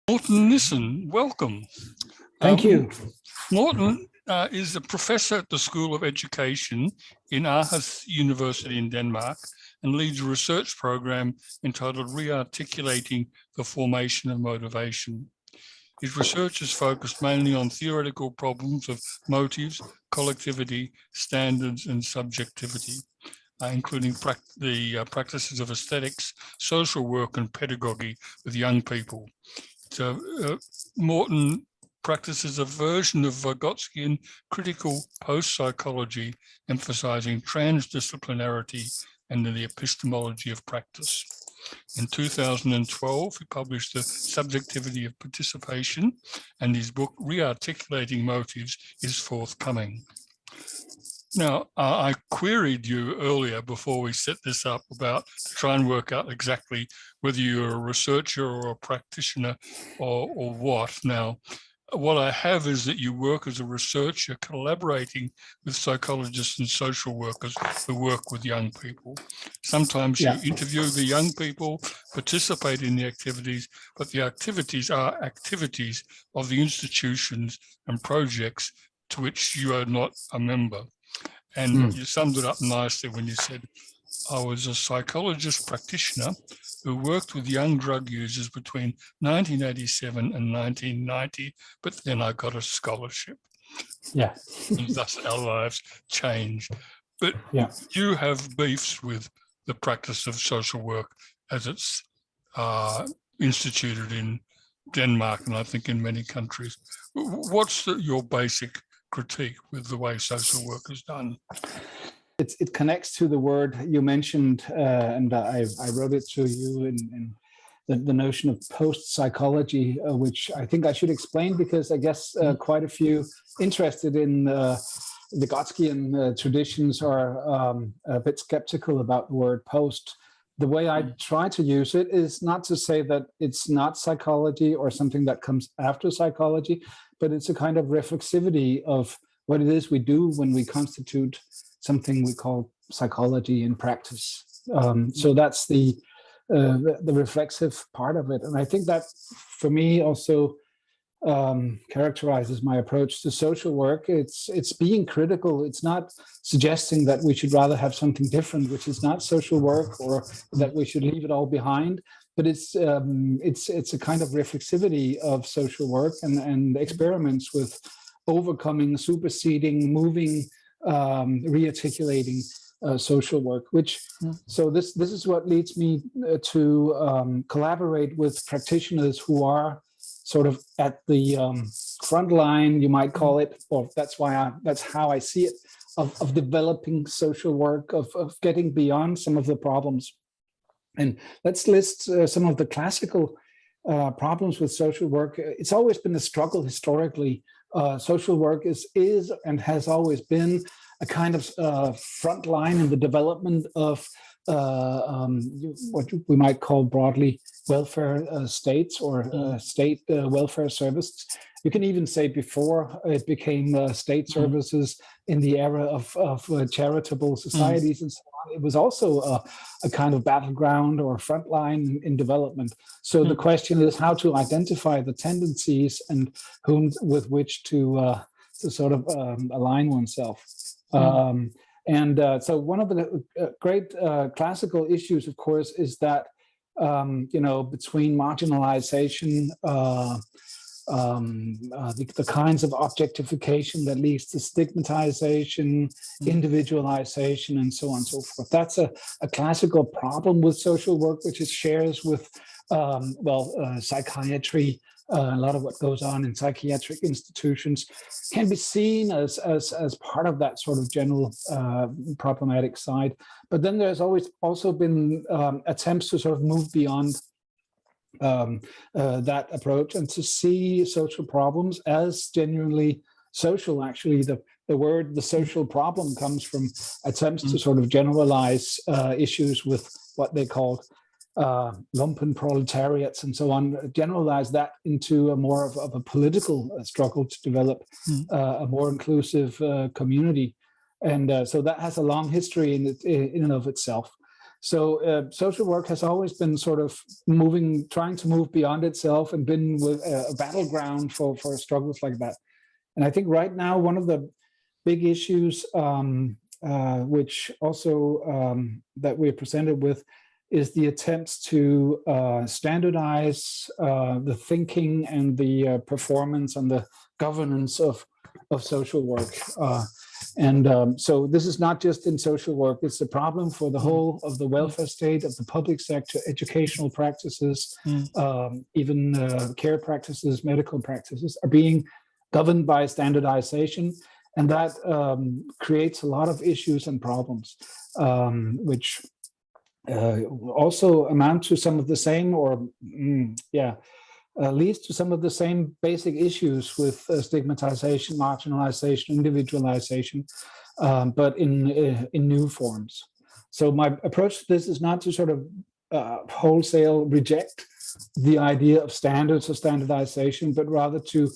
Morten Nissen, welcome. Thank you. Morten is a professor at the School of Education in Aarhus University in Denmark and leads a research program entitled Rearticulating the Formation of Motivation. His research is focused mainly on theoretical problems of motives, collectivity, standards, and subjectivity, including the practices of aesthetics, social work, and pedagogy with young people. So Morten practices a version of Vygotskian critical post-psychology, emphasizing transdisciplinarity and the epistemology of practice. In 2012, he published The Subjectivity of Participation, and his book, Rearticulating Motives, is forthcoming. Now, I queried you earlier before we set this up about to try and work out exactly whether you're a researcher or a practitioner or what. Now, what I have is that you work as a researcher collaborating with psychologists and social workers who work with young people. Sometimes you interview the young people, participate in the activities, but the activities are activities of the institutions and projects to which you are not a member. And you summed it up nicely when you said, I was a psychologist practitioner who worked with young drug users between 1987 and 1990, but then I got a scholarship. Yeah. And thus our lives changed. But you have beefs with the practice of social work as it's instituted in Denmark and I think in many countries. What's your basic critique with the way social work is done? It connects to the word you mentioned, and I wrote it to you in the notion of post-psychology, which I think I should explain because I guess quite a few interested in the Vygotskian traditions are a bit skeptical about the word post. The way I try to use it is not to say that it's not psychology or something that comes after psychology, but it's a kind of reflexivity of what it is we do when we constitute something we call psychology in practice. So that's the reflexive part of it. And I think that for me also characterizes my approach to social work. It's being critical. It's not suggesting that we should rather have something different, which is not social work, or that we should leave it all behind. But it's a kind of reflexivity of social work and experiments with overcoming, superseding, moving, rearticulating social work. So this is what leads me to collaborate with practitioners who are sort of at the front line, you might call it, or that's how I see it, of developing social work, of getting beyond some of the problems. And let's list some of the classical problems with social work. It's always been a struggle historically. Social work is and has always been a kind of front line in the development of what we might call broadly welfare states or state welfare services. You can even say before it became state services in the era of charitable societies and so on, it was also a kind of battleground or front line in development. So the question is how to identify the tendencies and whom with which to sort of align oneself. So one of the great classical issues, of course, is that, between marginalization, the kinds of objectification that leads to stigmatization, individualization, and so on and so forth. That's a classical problem with social work, which it shares with, psychiatry. A lot of what goes on in psychiatric institutions can be seen as part of that sort of general problematic side. But then there's always also been attempts to sort of move beyond that approach and to see social problems as genuinely social. Actually, the word, the social problem, comes from attempts to sort of generalize issues with what they called lumpen proletariats and so on, generalize that into a more of a political struggle to develop a more inclusive community. And so that has a long history in and of itself. So social work has always been sort of trying to move beyond itself and been with a battleground for struggles like that. And I think right now, one of the big issues, which also that we're presented with, is the attempts to standardize the thinking and the performance and the governance of social work. So this is not just in social work, it's a problem for the whole of the welfare state, of the public sector, educational practices, even care practices, medical practices are being governed by standardization. And that creates a lot of issues and problems, which also amount to some of the same, leads to some of the same basic issues with stigmatization, marginalization, individualization, but in new forms. So my approach to this is not to sort of wholesale reject the idea of standards or standardization, but rather to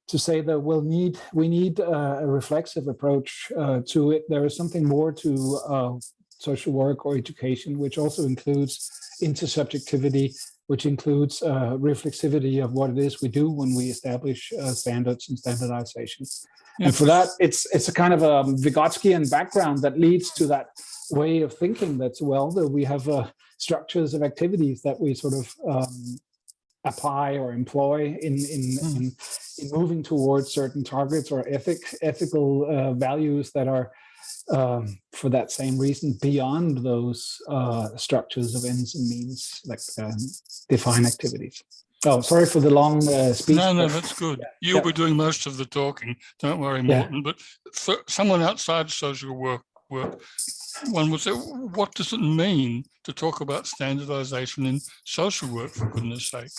say that we need a reflexive approach to it. There is something more to social work or education, which also includes intersubjectivity, which includes reflexivity of what it is we do when we establish standards and standardization. And for that, it's a kind of a Vygotskian background that leads to that way of thinking that we have structures of activities that we sort of apply or employ in moving towards certain targets or ethical values that are, for that same reason, beyond those structures of ends and means that define activities. Oh, sorry for the long speech. No, that's good. You'll be doing most of the talking. Don't worry, Morten. But for someone outside social work, one would say, what does it mean to talk about standardization in social work, for goodness sake?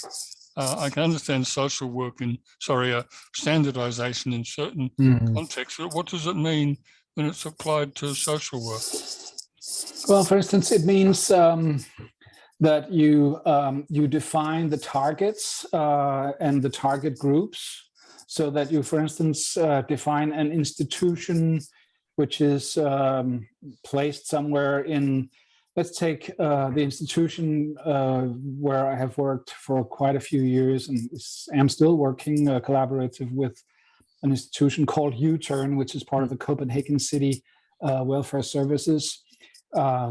I can understand social work standardization in certain contexts, but what does it mean when it's applied to social work? Well, for instance, it means that you define the targets and the target groups, so that you, for instance, define an institution which is placed somewhere in, let's take the institution where I have worked for quite a few years and am still working collaborative with an institution called U-Turn, which is part of the Copenhagen City Welfare Services,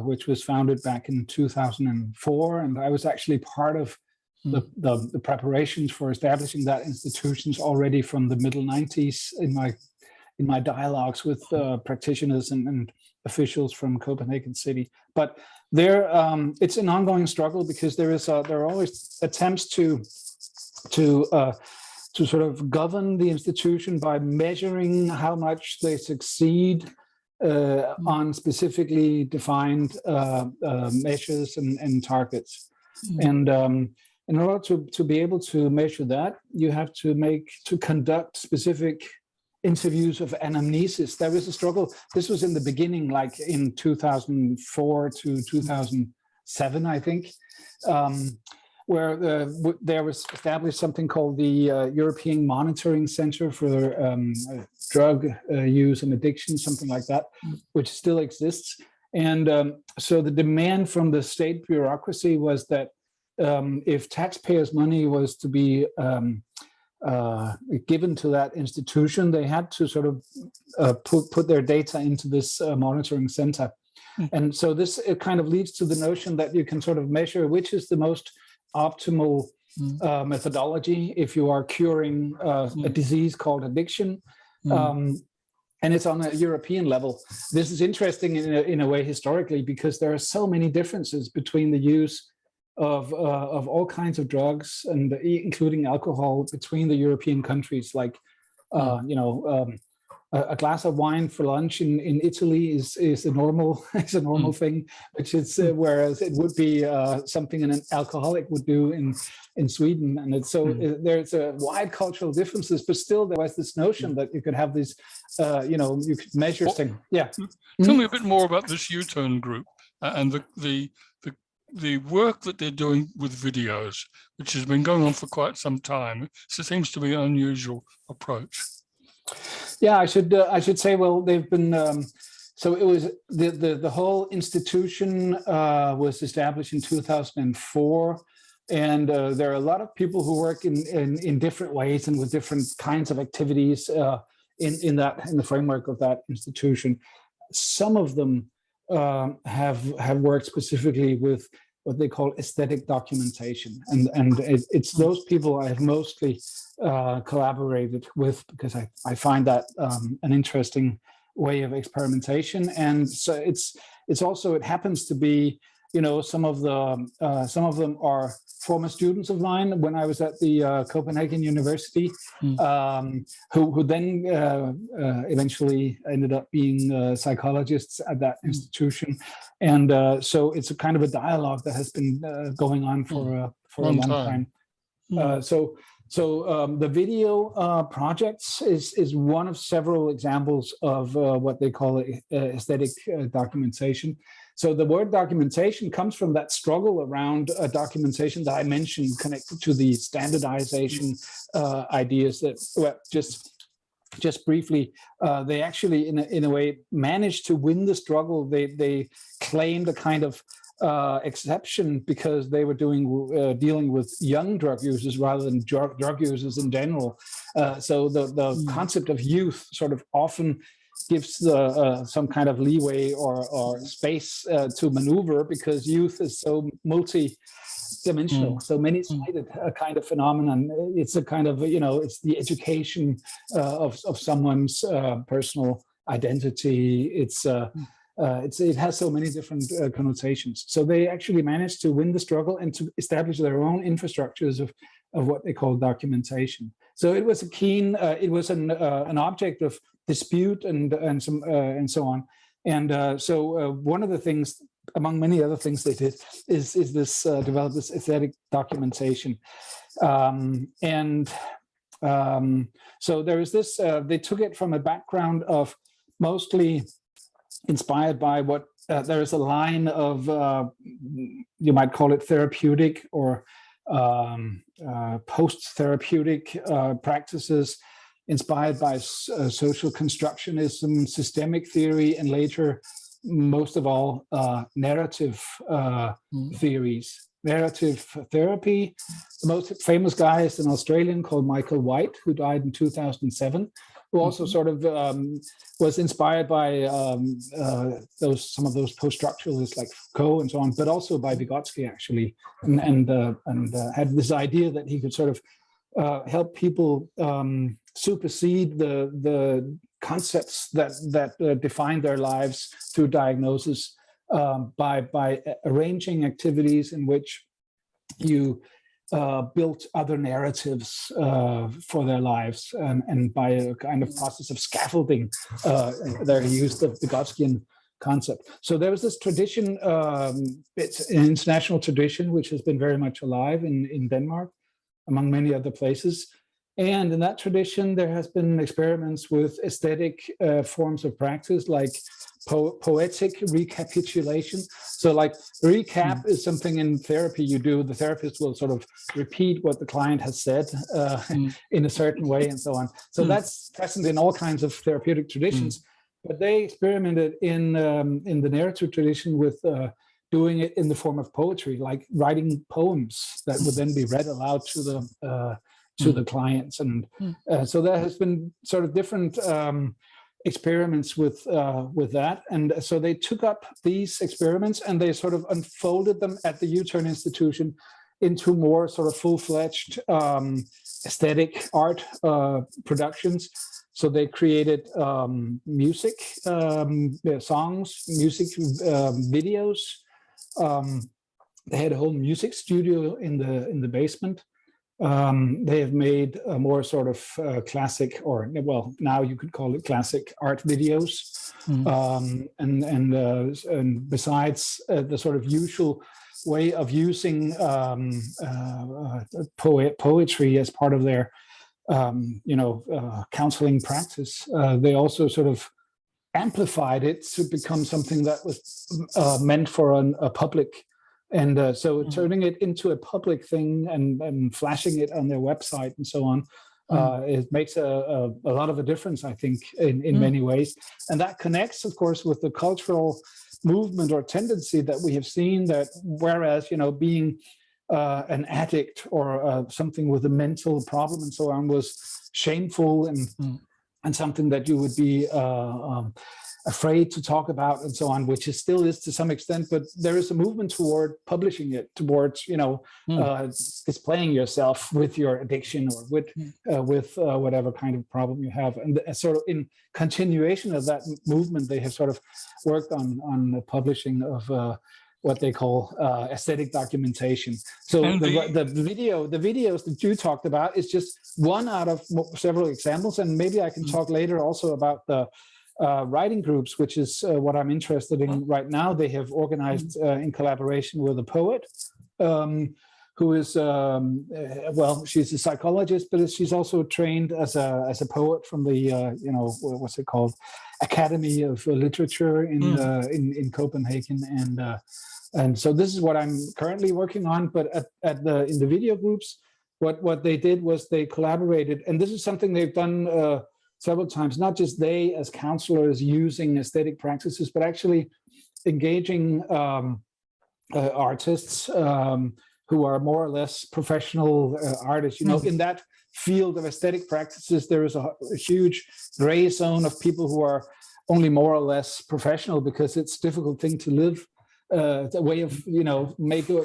which was founded back in 2004. And I was actually part of the preparations for establishing that institutions already from the middle 90s in my dialogues with practitioners and officials from Copenhagen City. But there, it's an ongoing struggle because there are always attempts to sort of govern the institution by measuring how much they succeed on specifically defined measures and targets. And in order to be able to measure that, you have to conduct specific interviews of anamnesis. There was a struggle. This was in the beginning, like in 2004 to 2007, I think, where there was established something called the European Monitoring Center for Drug Use and Addiction, something like that, which still exists. And so the demand from the state bureaucracy was that if taxpayers' money was to be given to that institution, they had to sort of put their data into this monitoring center. And so this kind of leads to the notion that you can sort of measure which is the most optimal methodology if you are curing a disease called addiction. And it's on a European level. This is interesting in a way historically, because there are so many differences between the use of all kinds of drugs, and including alcohol, between the European countries. Like, a glass of wine for lunch in Italy is a normal thing, which is whereas it would be something an alcoholic would do in Sweden. And it's there's a wide cultural differences, but still there was this notion that you could have these, you could measure things. Yeah. Tell me a bit more about this U-Turn group and the work that they're doing with videos, which has been going on for quite some time. So it seems to be an unusual approach. Yeah, I should say, well, they've been So it was the whole institution was established in 2004, and there are a lot of people who work in different ways and with different kinds of activities in the framework of that institution. Some of them have worked specifically with what they call aesthetic documentation, and it's those people I have mostly collaborated with, because I find that an interesting way of experimentation. And so it's also, it happens to be, you know, some of them are former students of mine when I was at the Copenhagen University, who then eventually ended up being psychologists at that institution. And so it's a kind of a dialogue that has been going on for a long time. So the video projects is one of several examples of what they call aesthetic documentation. So the word documentation comes from that struggle around documentation that I mentioned, connected to the standardization ideas that, well, just briefly, they actually, in a way, managed to win the struggle. They claimed a kind of exception because they were dealing with young drug users rather than drug users in general. So the concept of youth sort of often gives some kind of leeway or space to maneuver, because youth is so multi-dimensional, so many-sided kind of phenomenon. It's a kind of, you know, it's the education of someone's personal identity. It has so many different connotations. So they actually managed to win the struggle and to establish their own infrastructures of what they call documentation. So it was it was an object of dispute and so on. And so one of the things, among many other things they did, is this develop this aesthetic documentation. So there is this. They took it from a background of mostly inspired by what there is a line of you might call it therapeutic or post-therapeutic practices inspired by social constructionism, systemic theory, and later, most of all, narrative theories. Narrative therapy. The most famous guy is an Australian called Michael White, who died in 2007, who also sort of was inspired by some of those post-structuralists like Foucault and so on, but also by Vygotsky actually, and had this idea that he could sort of help people supersede the concepts that define their lives through diagnosis by arranging activities in which you built other narratives for their lives, and by a kind of process of scaffolding, there he used the Vygotskian concept. So there was this tradition, it's an international tradition, which has been very much alive in Denmark, among many other places. And in that tradition, there has been experiments with aesthetic forms of practice, like poetic recapitulation. So like recap is something in therapy you do. The therapist will sort of repeat what the client has said in a certain way and so on. So that's present in all kinds of therapeutic traditions. But they experimented in the narrative tradition with doing it in the form of poetry, like writing poems that would then be read aloud to the clients. And so there has been sort of different experiments with that. And so they took up these experiments and they sort of unfolded them at the U-Turn Institution into more sort of full-fledged aesthetic art productions. So they created music, songs, music videos. They had a whole music studio in the basement. They have made a more sort of classic, or well, now you could call it classic art videos. And besides the sort of usual way of using poetry as part of their counseling practice, they also sort of amplified it to become something that was meant for a public. And so turning it into a public thing and flashing it on their website and so on It makes a lot of a difference, I think, in many ways. And that connects, of course, with the cultural movement or tendency that we have seen, that whereas, being an addict or something with a mental problem and so on was shameful and something that you would be afraid to talk about and so on, which it still is to some extent, but there is a movement toward publishing it, towards displaying yourself with your addiction or with whatever kind of problem you have. And sort of in continuation of that movement, they have sort of worked on the publishing of what they call aesthetic documentation. So the videos that you talked about is just one out of several examples, and maybe I can talk later also about the writing groups, which is what I'm interested in right now. They have organized in collaboration with a poet who is, she's a psychologist, but she's also trained as a poet from the, what's it called, Academy of Literature in Copenhagen, and so this is what I'm currently working on. But in the video groups, what they did was they collaborated, and this is something they've done several times, not just they as counselors using aesthetic practices, but actually engaging artists who are more or less professional artists. In that field of aesthetic practices, there is a huge gray zone of people who are only more or less professional, because it's a difficult thing to live, a way of, make a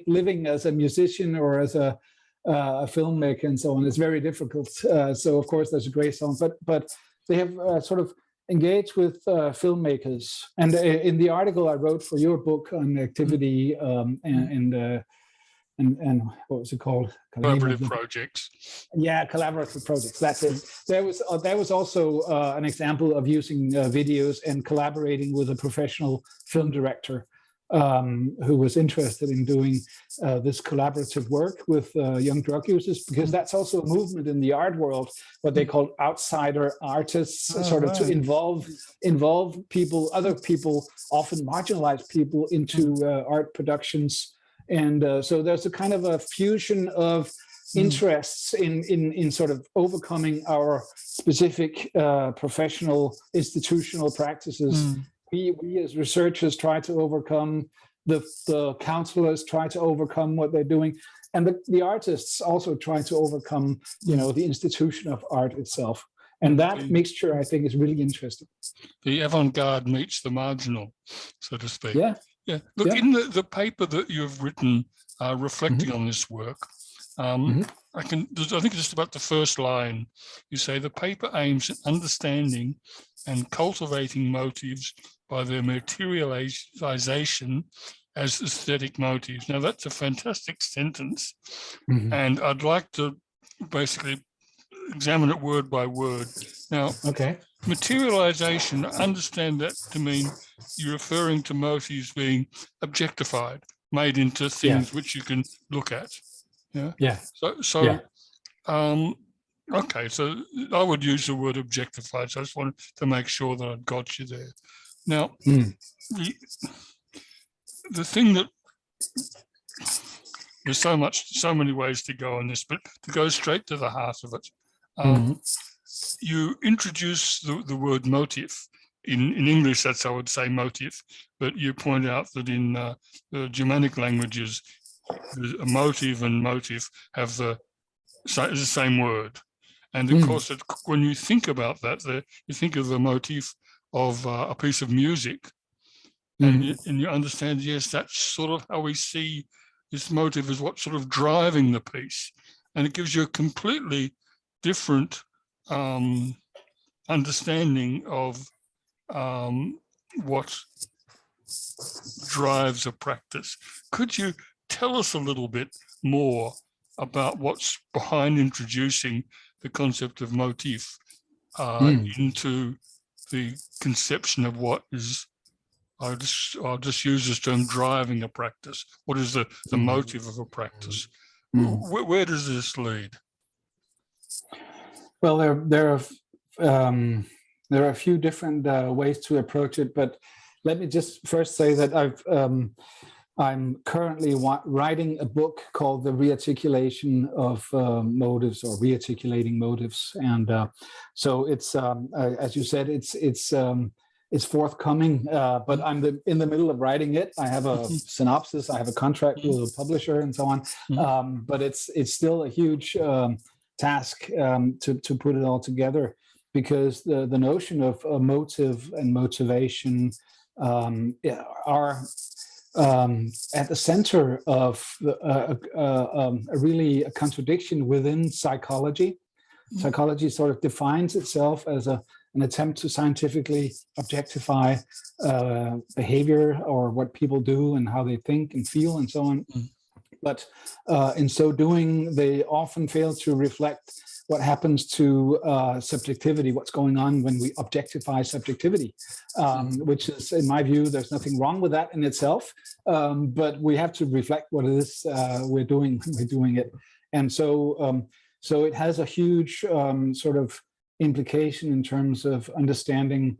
living as a musician or as a filmmaker and so on. It's very difficult. So of course there's a gray zone, but they have sort of engaged with filmmakers. And in the article I wrote for your book on activity and what was it called? Collaborative projects. Yeah, collaborative projects. That's it. There was also an example of using videos and collaborating with a professional film director who was interested in doing this collaborative work with young drug users, because that's also a movement in the art world, what they call outsider artists, to involve people, other people, often marginalized people, into art productions. And so there's a kind of a fusion of interests in sort of overcoming our specific professional institutional practices. We as researchers try to overcome, the counselors try to overcome what they're doing, and the artists also try to overcome, the institution of art itself. And that mixture, I think, is really interesting. The avant-garde meets the marginal, so to speak. Yeah. Yeah. Look, in the paper that you've written reflecting on this work, I think just about the first line, you say the paper aims at understanding and cultivating motives by their materialization as aesthetic motives. Now, that's a fantastic sentence, and I'd like to basically examine it word by word. Now, materialization, understand that to mean you're referring to motives being objectified, made into things which you can look at. Yeah. So I would use the word objectified. So I just wanted to make sure that I'd got you there. Now, the thing that there's so many ways to go on this, but to go straight to the heart of it, you introduce the word motif. In English, that's, I would say, motif, but you point out that in the Germanic languages, a motive and motif have the same word. And of course, when you think about that, you think of the motif of a piece of music, and you understand, yes, that's sort of how we see this motive as what's sort of driving the piece. And it gives you a completely different understanding of what drives a practice. Could you tell us a little bit more about what's behind introducing the concept of motif into the conception of what is, I'll just use this term, driving a practice? What is the motive of a practice? Where does this lead? Well, there are a few different ways to approach it, but let me just first say that I'm currently writing a book called The Rearticulation of Motives, or Rearticulating Motives. And so it's, as you said, it's forthcoming, but I'm in the middle of writing it. I have a synopsis, I have a contract with a publisher and so on, but it's still a huge task to put it all together, because the notion of motive and motivation are at the center of really a contradiction within psychology. Psychology sort of defines itself as an attempt to scientifically objectify behavior, or what people do and how they think and feel and so on. But in so doing, they often fail to reflect what happens to subjectivity, what's going on when we objectify subjectivity, which is, in my view, there's nothing wrong with that in itself, but we have to reflect what it is we're doing when we're doing it. And so, so it has a huge sort of implication in terms of understanding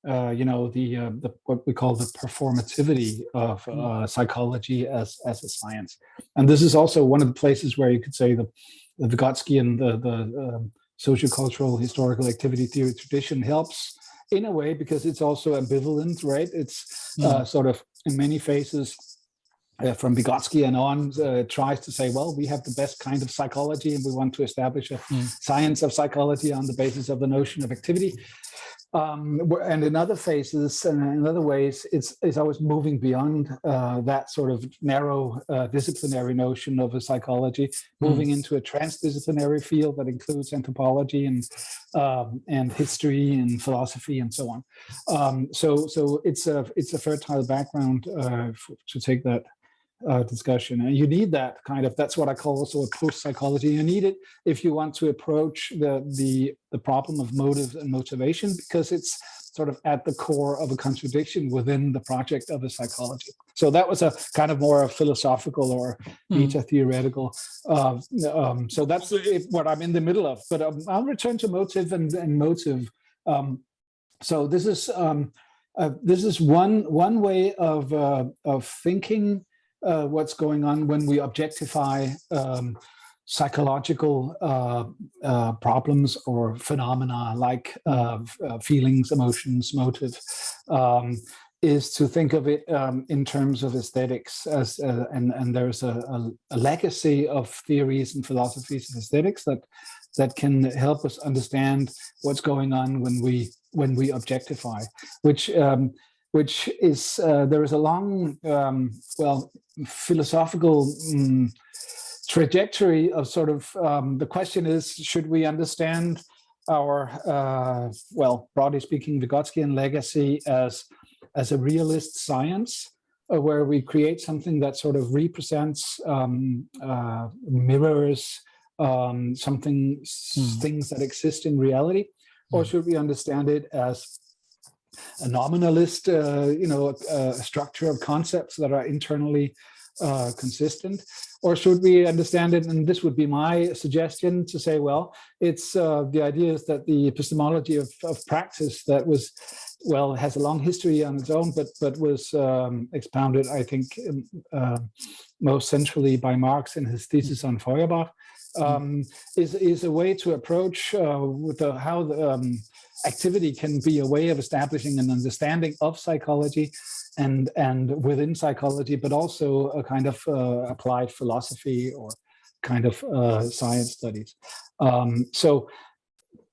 the what we call the performativity of psychology as a science. And this is also one of the places where you could say the Vygotsky and the sociocultural historical activity theory tradition helps in a way, because it's also ambivalent, right? It's sort of in many phases from Vygotsky and on tries to say, well, we have the best kind of psychology and we want to establish a science of psychology on the basis of the notion of activity. And in other phases and in other ways, it's always moving beyond that sort of narrow disciplinary notion of a psychology, moving into a transdisciplinary field that includes anthropology and history and philosophy and so on. So it's a fertile background to take that discussion, and you need that kind of, that's what I call also a post-psychology. You need it if you want to approach the problem of motive and motivation, because it's sort of at the core of a contradiction within the project of a psychology. So that was a kind of more philosophical or meta-theoretical. So that's what I'm in the middle of. But I'll return to motive and motive. So this is one way of thinking what's going on when we objectify psychological problems or phenomena like feelings, emotions, motive, is to think of it in terms of aesthetics, as and there's a legacy of theories and philosophies of aesthetics that can help us understand what's going on when we objectify, which is there is a long philosophical trajectory of sort of the question is, should we understand our broadly speaking Vygotskian legacy as a realist science, where we create something that sort of represents, mirrors things that exist in reality, or should we understand it as a nominalist, a structure of concepts that are internally consistent? Or should we understand it, and this would be my suggestion, to say, well, it's the idea is that the epistemology of praxis that was, has a long history on its own, but was expounded, I think, most centrally by Marx in his thesis on Feuerbach, is a way to approach with how the activity can be a way of establishing an understanding of psychology and within psychology, but also a kind of applied philosophy or kind of science studies. I'm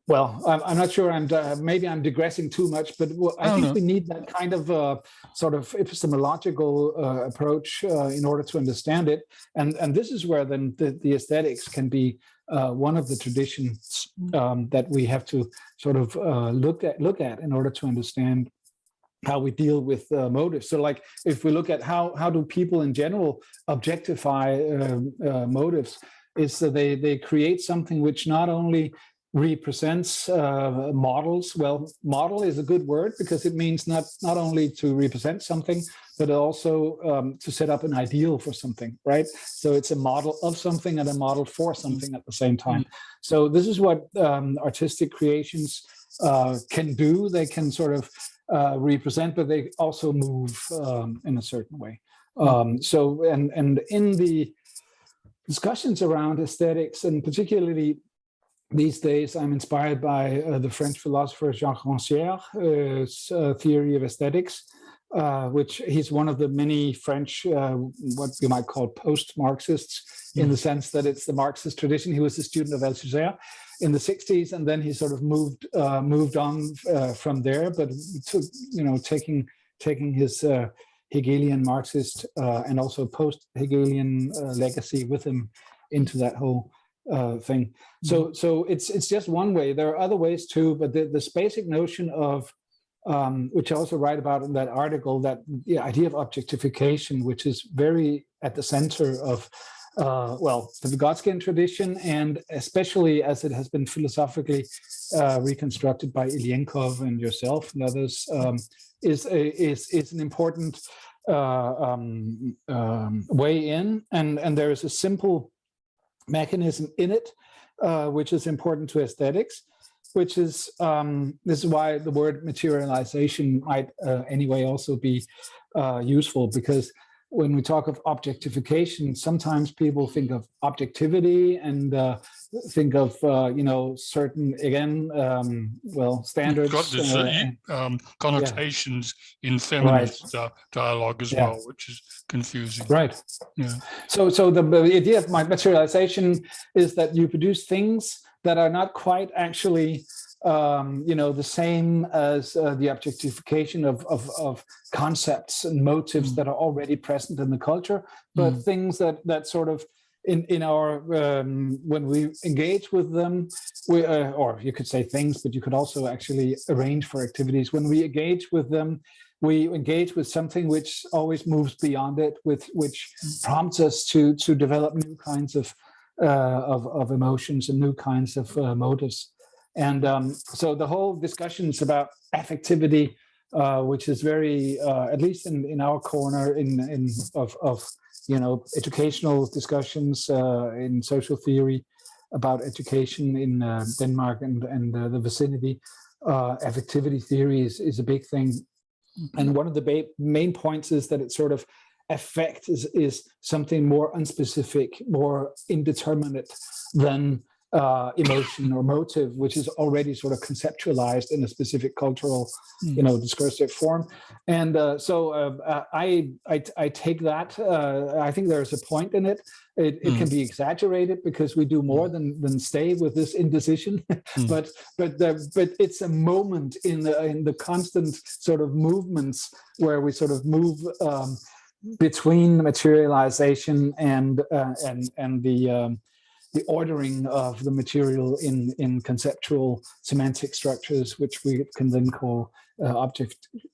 not sure. Maybe I'm digressing too much, but I think we need that kind of sort of epistemological approach in order to understand it. And this is where then the aesthetics can be one of the traditions that we have to sort of look at in order to understand how we deal with motives. So, like, if we look at how do people in general objectify motives, is that they create something which not only represents models. Well, model is a good word because it means not only to represent something, but also to set up an ideal for something, right? So it's a model of something and a model for something at the same time. So this is what artistic creations can do. They can sort of represent, but they also move in a certain way. So and in the discussions around aesthetics, and particularly these days, I'm inspired by the French philosopher Jacques Ranciere's theory of aesthetics, which he's one of the many French, what we might call post-Marxists, in the sense that it's the Marxist tradition. He was a student of Althusser in the 60s, and then he sort of moved on from there, but took, taking his Hegelian Marxist and also post-Hegelian legacy with him into that whole thing. So it's just one way. There are other ways too, but this basic notion of which I also write about in that article, that the idea of objectification, which is very at the center of the Vygotskian tradition, and especially as it has been philosophically reconstructed by Ilyenkov and yourself and others, is an important way in, and there is a simple mechanism in it, which is important to aesthetics, which is this is why the word materialization might anyway also be useful, because when we talk of objectification, sometimes people think of objectivity and think of certain, again, standards. Got this connotations in feminist dialogue as well, which is confusing. Right. Yeah. So the idea of materialization is that you produce things that are not quite actually the same as the objectification of concepts and motives that are already present in the culture, but things that sort of in our when we engage with them, or you could say things, but you could also actually arrange for activities. When we engage with them, we engage with something which always moves beyond it, which prompts us to develop new kinds of emotions and new kinds of motives. And so the whole discussions about affectivity, which is very, at least in our corner of educational discussions in social theory about education in Denmark and the vicinity, affectivity theory is a big thing. And one of the main points is that it sort of affect is something more unspecific, more indeterminate than emotion or motive, which is already sort of conceptualized in a specific cultural, discursive form. And so I take that. I think there's a point in it. It can be exaggerated because we do more than stay with this indecision. but it's a moment in the constant sort of movements where we sort of move between materialization and the ordering of the material in conceptual semantic structures, which we can then call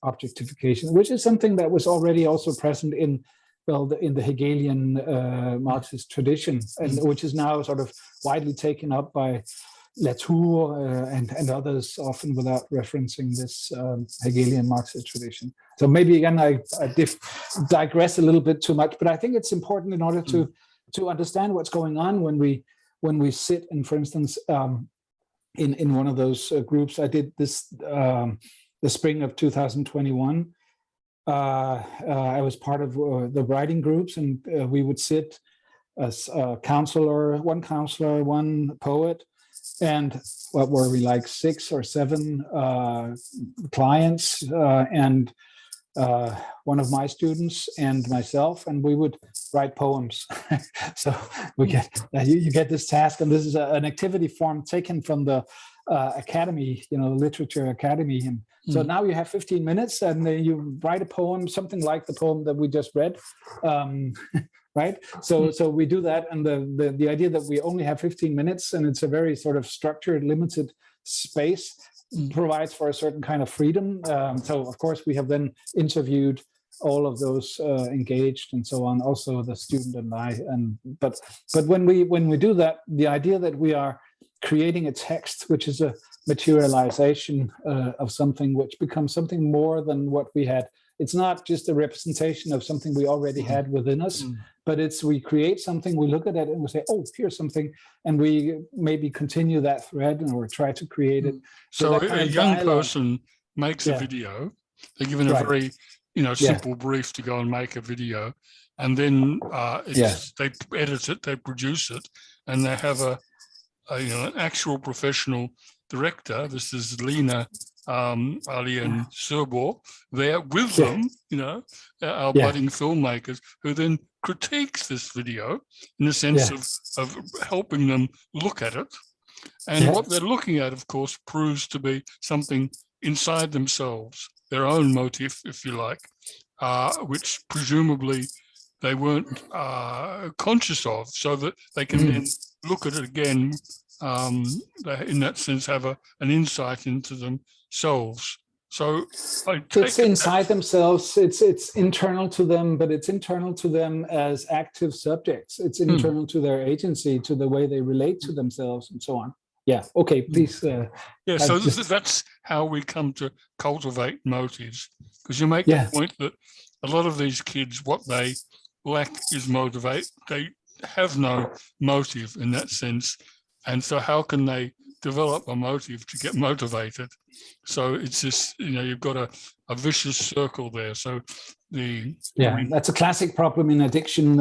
objectification, which is something that was already also present in the Hegelian Marxist tradition, and which is now sort of widely taken up by Latour and others, often without referencing this Hegelian Marxist tradition. So maybe again I digress a little bit too much, but I think it's important in order to understand what's going on when we sit in, for instance, in one of those groups. I did this the spring of 2021. I was part of the writing groups, and we would sit as one counselor, one poet, and what were we, like 6 or 7 clients, and one of my students and myself, and we would write poems. So we get you get this task, and this is an activity form taken from the academy, literature academy. And so now you have 15 minutes, and you write a poem, something like the poem that we just read. Right. So we do that, and the idea that we only have 15 minutes, and it's a very sort of structured, limited space, provides for a certain kind of freedom. So of course we have then interviewed all of those engaged and so on, also the student and I. But when we do that, the idea that we are creating a text which is a materialization of something which becomes something more than what we had. It's not just a representation of something we already had within us, but we create something, we look at it and we say, oh, here's something, and we maybe continue that thread or try to create it. So a young person makes a video, they're given a very simple brief to go and make a video, and then they edit it, they produce it, and they have an actual professional director. This is Lena Ali and Serbo there with them, our budding filmmakers, who then critiques this video in the sense of helping them look at it. And what they're looking at, of course, proves to be something inside themselves, their own motif, if you like, which presumably they weren't conscious of, so that they can then look at it again, they, in that sense, have an insight into themselves. So it's inside themselves, it's internal to them, but it's internal to them as active subjects. It's internal to their agency, to the way they relate to themselves and so on. Yeah, okay, please. So that's how we come to cultivate motives, because you make the point that a lot of these kids, what they lack is motivate. They have no motive in that sense. And so how can they develop a motive to get motivated? So it's this, you've got a vicious circle there. So that's a classic problem in addiction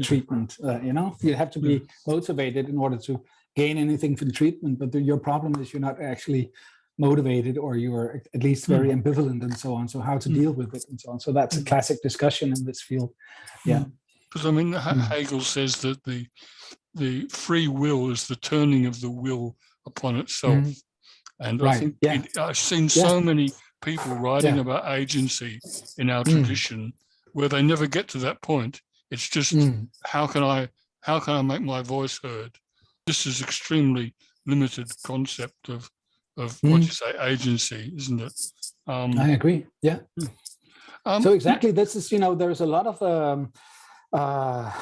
treatment. You have to be motivated in order to gain anything from treatment, but your problem is you're not actually motivated, or you're at least very ambivalent and so on. So how to deal with it and so on. So that's a classic discussion in this field. Yeah. Because Hegel says that the free will is the turning of the will upon itself. And I think I've seen so many people writing about agency in our tradition where they never get to that point. It's just, how can I make my voice heard? This is extremely limited concept of what you say, agency, isn't it? I agree. Yeah. So exactly, this is, there's a lot of,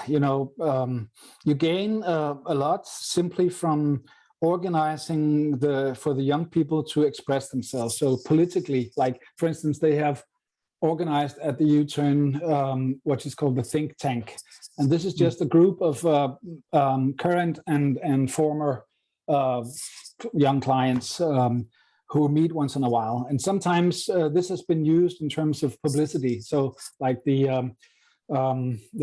you gain a lot simply from organizing for the young people to express themselves. So politically, like, for instance, they have organized at the U-turn what is called the think tank. And this is just a group of current and former young clients who meet once in a while. And sometimes this has been used in terms of publicity. So like the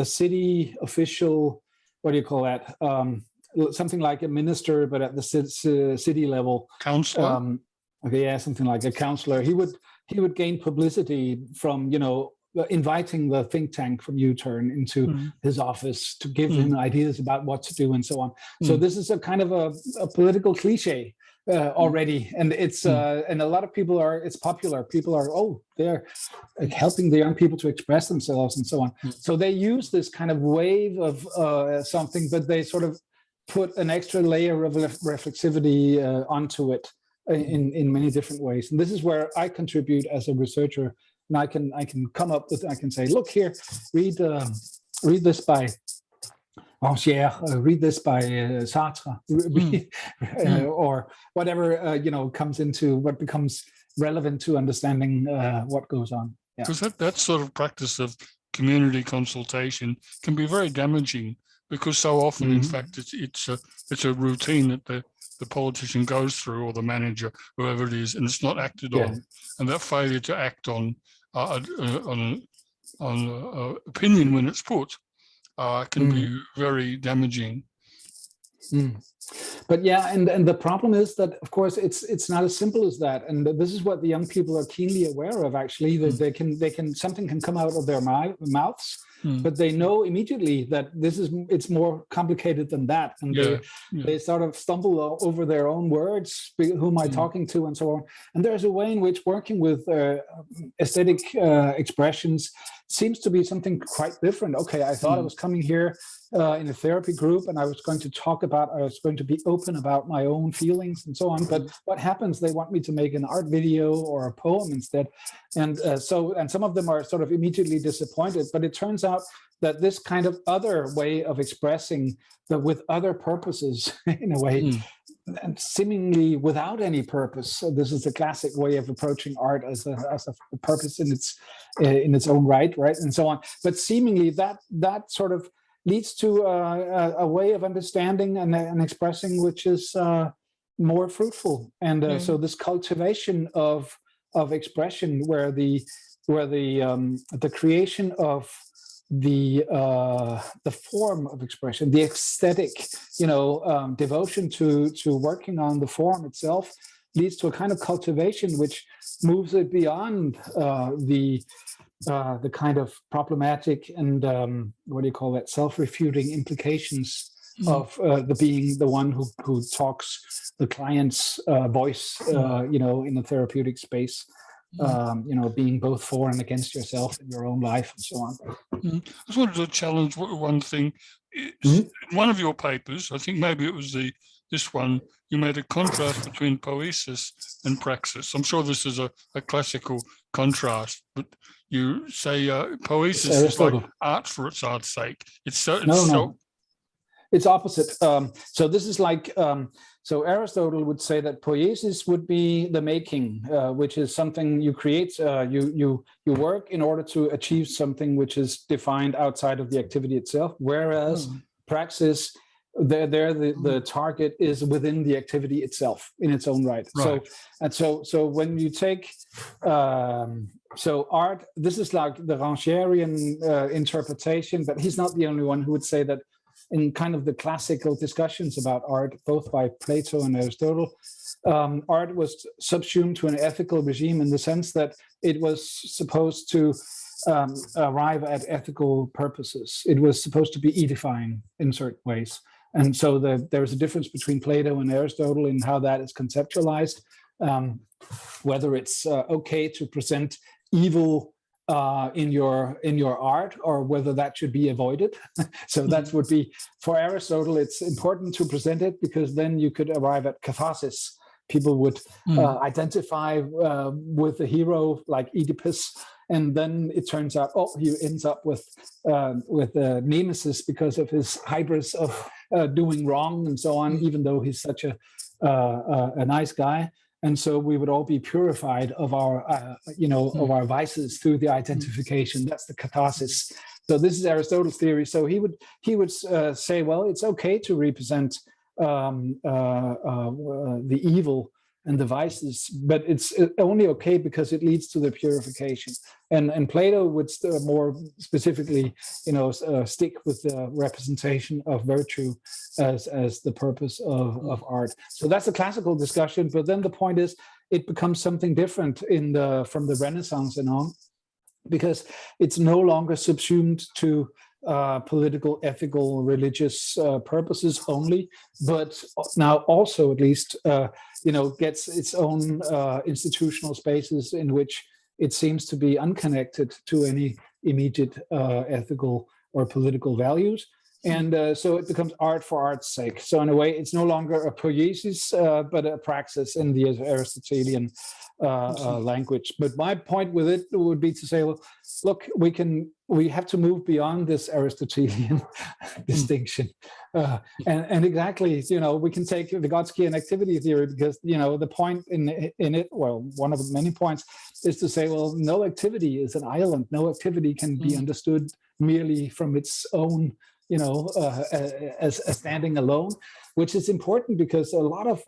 city official, what do you call that? Something like a minister, but at the city level. Counselor? Something like a counselor. He would gain publicity from, inviting the think tank from U-turn into his office to give him ideas about what to do and so on. So this is a kind of a political cliche already, and it's and a lot of people it's popular. People are they're helping the young people to express themselves and so on. So they use this kind of wave of something, but they sort of put an extra layer of reflexivity onto it in many different ways. And this is where I contribute as a researcher. And I can come up with, I can say, look here, read this by Ranciere, read this by Sartre, or whatever comes into what becomes relevant to understanding what goes on. Because that sort of practice of community consultation can be very damaging, because so often, in fact, it's a routine that the politician goes through, or the manager, whoever it is, and it's not acted on. And that failure to act on opinion when it's put can be very damaging. But and the problem is that, of course, it's not as simple as that. And this is what the young people are keenly aware of, actually, that they can something can come out of their mouths, but they know immediately that it's more complicated than that. And they sort of stumble over their own words. Who am I talking to, and so on. And there's a way in which working with aesthetic expressions seems to be something quite different. Okay, I thought I was coming here in a therapy group, and I was going to be open about my own feelings and so on. But what happens? They want me to make an art video or a poem instead. And some of them are sort of immediately disappointed. But it turns out that this kind of other way of expressing, but with other purposes in a way, and seemingly without any purpose. So this is the classic way of approaching art as a purpose in its own right, and so on. But seemingly that sort of leads to a way of understanding and expressing which is more fruitful. And so this cultivation of expression, where the where the creation of the form of expression, the aesthetic, devotion to working on the form itself, leads to a kind of cultivation which moves it beyond the kind of problematic and self-refuting implications of the being the one who talks the client's voice, in the therapeutic space. Being both for and against yourself in your own life and so on. I just wanted to challenge one thing. In one of your papers, I think maybe it was this one, you made a contrast between poesis and praxis. I'm sure this is a classical contrast, but you say poesis is like art for its art's sake. It's opposite. So this is like, so Aristotle would say that poiesis would be the making, which is something you create, you work in order to achieve something which is defined outside of the activity itself, whereas praxis, the target is within the activity itself in its own right. So when you take, so art, this is like the Rancierian interpretation, but he's not the only one who would say that in kind of the classical discussions about art, both by Plato and Aristotle, art was subsumed to an ethical regime in the sense that it was supposed to arrive at ethical purposes. It was supposed to be edifying in certain ways. And so there's a difference between Plato and Aristotle in how that is conceptualized, whether it's okay to present evil in your art, or whether that should be avoided. So that would be, for Aristotle, it's important to present it because then you could arrive at catharsis. People would identify with the hero like Oedipus, and then it turns out, he ends up with nemesis because of his hybris of doing wrong and so on, even though he's such a nice guy. And so we would all be purified of our, of our vices through the identification. That's the catharsis. So this is Aristotle's theory. So he would say, well, it's okay to represent the evil and the vices, but it's only okay because it leads to the purification. And Plato would more specifically, stick with the representation of virtue as the purpose of art. So that's a classical discussion. But then the point is, it becomes something different from the Renaissance and on, because it's no longer subsumed to political, ethical, religious purposes only, but now also at least gets its own institutional spaces in which it seems to be unconnected to any immediate ethical or political values. And so it becomes art for art's sake. So in a way, it's no longer a poiesis, but a praxis in the Aristotelian language. But my point with it would be to say, well, look, we have to move beyond this Aristotelian distinction. And exactly, we can take Vygotsky and Activity Theory because, the point in it, well, one of the many points is to say, well, no activity is an island. No activity can be understood merely from its own, as standing alone, which is important because a lot of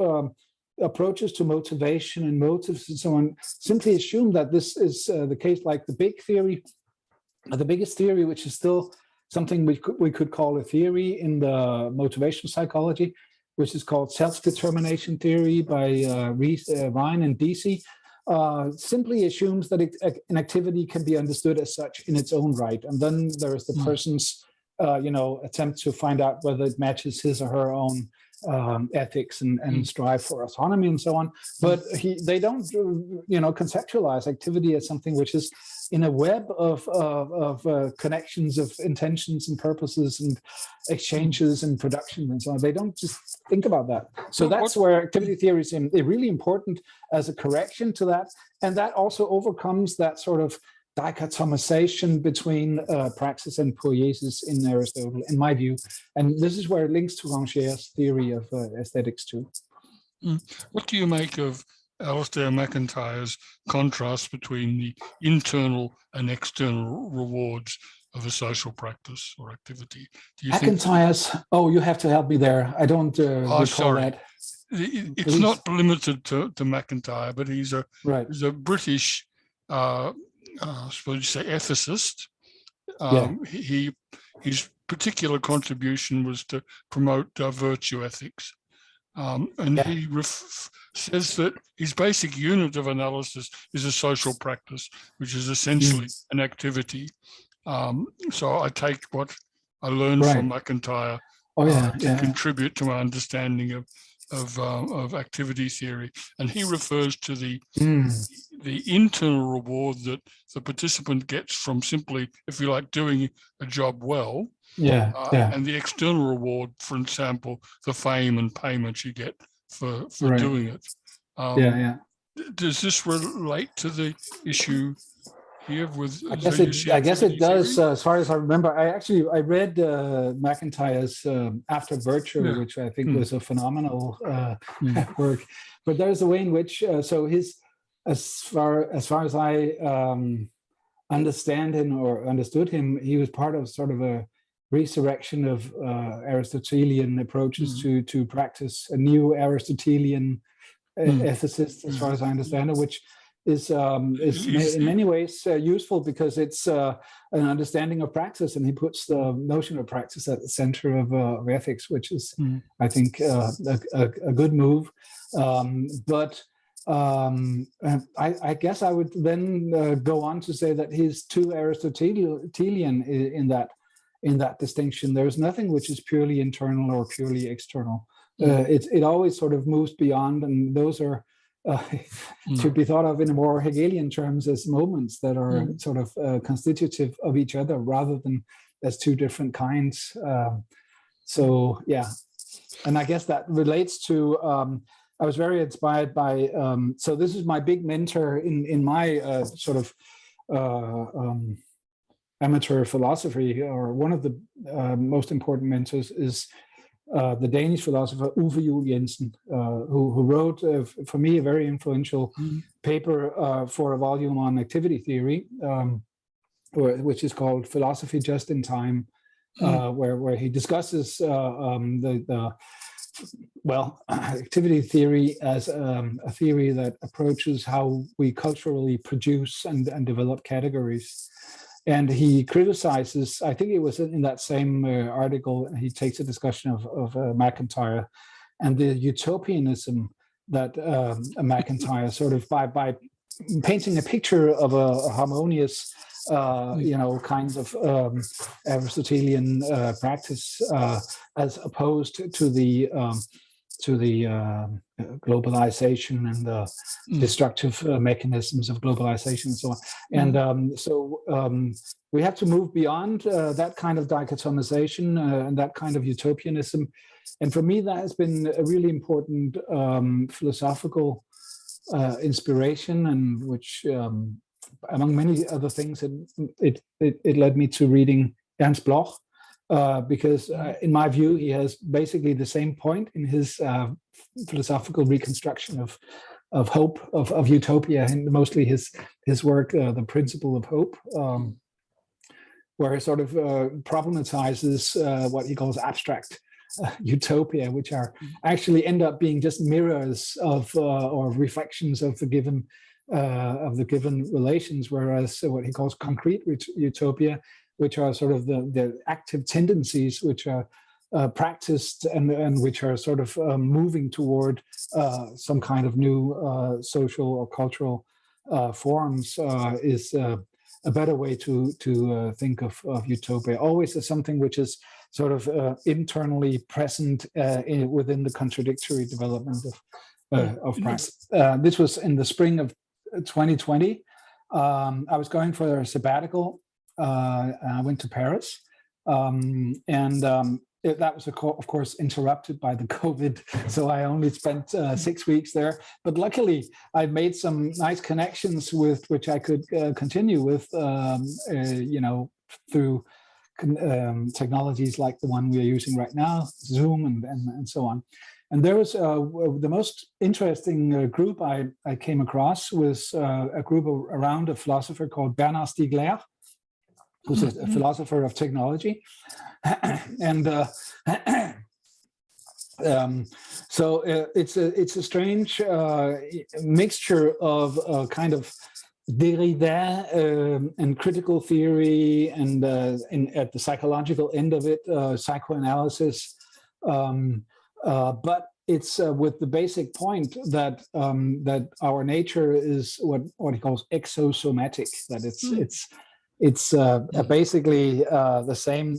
approaches to motivation and motives and so on simply assume that this is the case, like the big theory, the biggest theory, which is still something we could call a theory in the motivational psychology, which is called self-determination theory by Rhine and Deci, simply assumes that an activity can be understood as such in its own right. And then there is the person's attempt to find out whether it matches his or her own ethics and strive for autonomy and so on. But they don't, conceptualize activity as something which is in a web of connections of intentions and purposes and exchanges and production and so on. They don't just think about that. So that's where activity theory is really important as a correction to that. And that also overcomes that sort of dichotomization between praxis and poiesis in Aristotle, in my view. And this is where it links to Ranciere's theory of aesthetics too. What do you make of Alistair MacIntyre's contrast between the internal and external rewards of a social practice or activity? Do you MacIntyre's, you have to help me there. I don't recall that. It's not limited to MacIntyre, but he's a British I suppose you say, ethicist. Yeah. His particular contribution was to promote virtue ethics. And Yeah. he says that his basic unit of analysis is a social practice, which is essentially an activity. So I take what I learned Right. from McIntyre Oh yeah. to contribute to my understanding of activity theory. And he refers to the internal reward that the participant gets from simply, if you like, doing a job well. Yeah. And the external reward, for example, the fame and payment you get for Right. doing it. Does this relate to the issue here with I guess it does. As far as I remember, I read McIntyre's After Virtue, which I think was a phenomenal work. But there's a way in which so his, as far as I understand him or understood him, he was part of sort of a resurrection of Aristotelian approaches to practice, a new Aristotelian ethicist, as far as I understand it, which is in many ways useful because it's an understanding of practice, and he puts the notion of practice at the center of ethics, which is, I think, a good move. But I guess I would then go on to say that he's too Aristotelian in that distinction. There's nothing which is purely internal or purely external. It always sort of moves beyond, and those are should be thought of in a more Hegelian terms as moments that are sort of constitutive of each other rather than as two different kinds. So yeah, and I guess that relates to. I was very inspired by. So this is my big mentor in my sort of amateur philosophy, or one of the most important mentors is the Danish philosopher Uffe Juul Jensen, who wrote, for me, a very influential paper for a volume on activity theory, which is called Philosophy Just in Time, where he discusses activity theory as a theory that approaches how we culturally produce and develop categories. And he criticizes, I think it was in that same article, he takes a discussion of McIntyre and the utopianism that McIntyre sort of by painting a picture of a harmonious, kinds of Aristotelian practice as opposed to the globalization and the destructive mechanisms of globalization and so on. And so we have to move beyond that kind of dichotomization and that kind of utopianism. And for me, that has been a really important philosophical inspiration, and which, among many other things, it led me to reading Ernst Bloch. Because in my view, he has basically the same point in his philosophical reconstruction of hope, of utopia, and mostly his work, The Principle of Hope, where he sort of problematizes what he calls abstract utopia, which are actually end up being just mirrors of or reflections of the given relations, whereas what he calls concrete utopia, which are sort of the active tendencies which are practiced and which are sort of moving toward some kind of new social or cultural forms, is a better way to think of utopia, always as something which is sort of internally present within the contradictory development of practice. This was in the spring of 2020. I was going for a sabbatical. I went to Paris, that was, of course, interrupted by the COVID. So I only spent 6 weeks there. But luckily, I made some nice connections with which I could continue with, through technologies like the one we are using right now, Zoom and so on. And there was the most interesting group I came across was a group around a philosopher called Bernard Stiegler, who's a philosopher of technology. And so it's a strange mixture of kind of Derrida and critical theory, and at the psychological end of it, psychoanalysis. But it's with the basic point that that our nature is what he calls exosomatic. That it's basically the same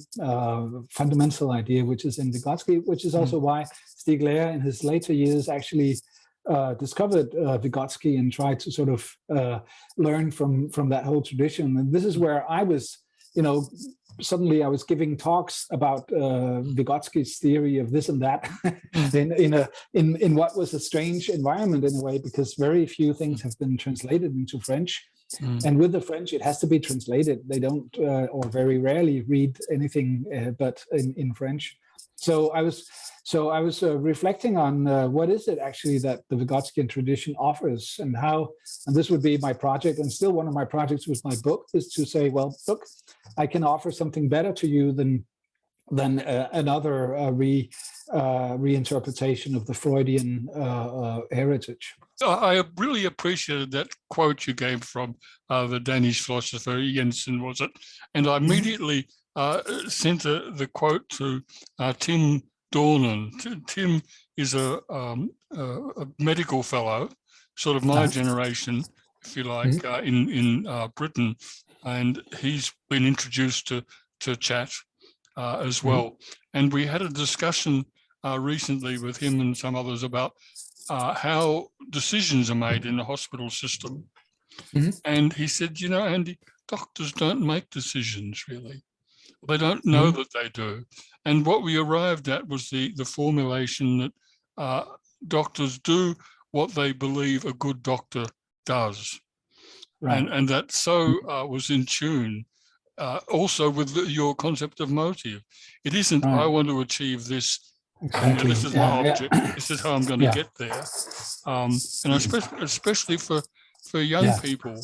fundamental idea which is in Vygotsky, which is also why Stiegler in his later years actually discovered Vygotsky and tried to sort of learn from that whole tradition. And this is where I was, suddenly I was giving talks about Vygotsky's theory of this and that in what was a strange environment in a way, because very few things have been translated into French. And with the French, it has to be translated. They don't, or very rarely, read anything but in French. So I was reflecting on what is it actually that the Vygotskian tradition offers, and how. And this would be my project, and still one of my projects with my book is to say, well, look, I can offer something better to you than another reinterpretation of the Freudian heritage. I really appreciated that quote you gave from the Danish philosopher Jensen, was it? And I immediately sent the quote to Tim Dornan. Tim is a medical fellow, sort of my generation, if you like, in Britain, and he's been introduced to chat as well. And we had a discussion recently with him and some others about how decisions are made in the hospital system. And he said, Andy, doctors don't make decisions, really. They don't know that they do. And what we arrived at was the formulation that doctors do what they believe a good doctor does. Right. And that was in tune also with your concept of motive. It isn't, I want to achieve this. Exactly. This is my object. This is how I'm going to get there. And especially for young people,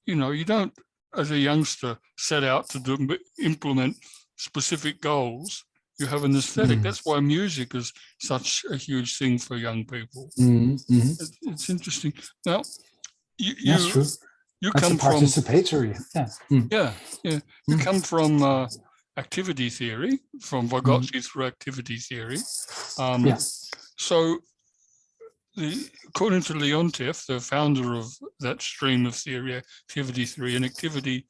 you don't, as a youngster, set out to implement specific goals. You have an aesthetic. That's why music is such a huge thing for young people. It's interesting. Now, you come from participatory. You come from activity theory, from Vygotsky through activity theory. So, according to Leontief, the founder of that stream of theory, activity theory, an activity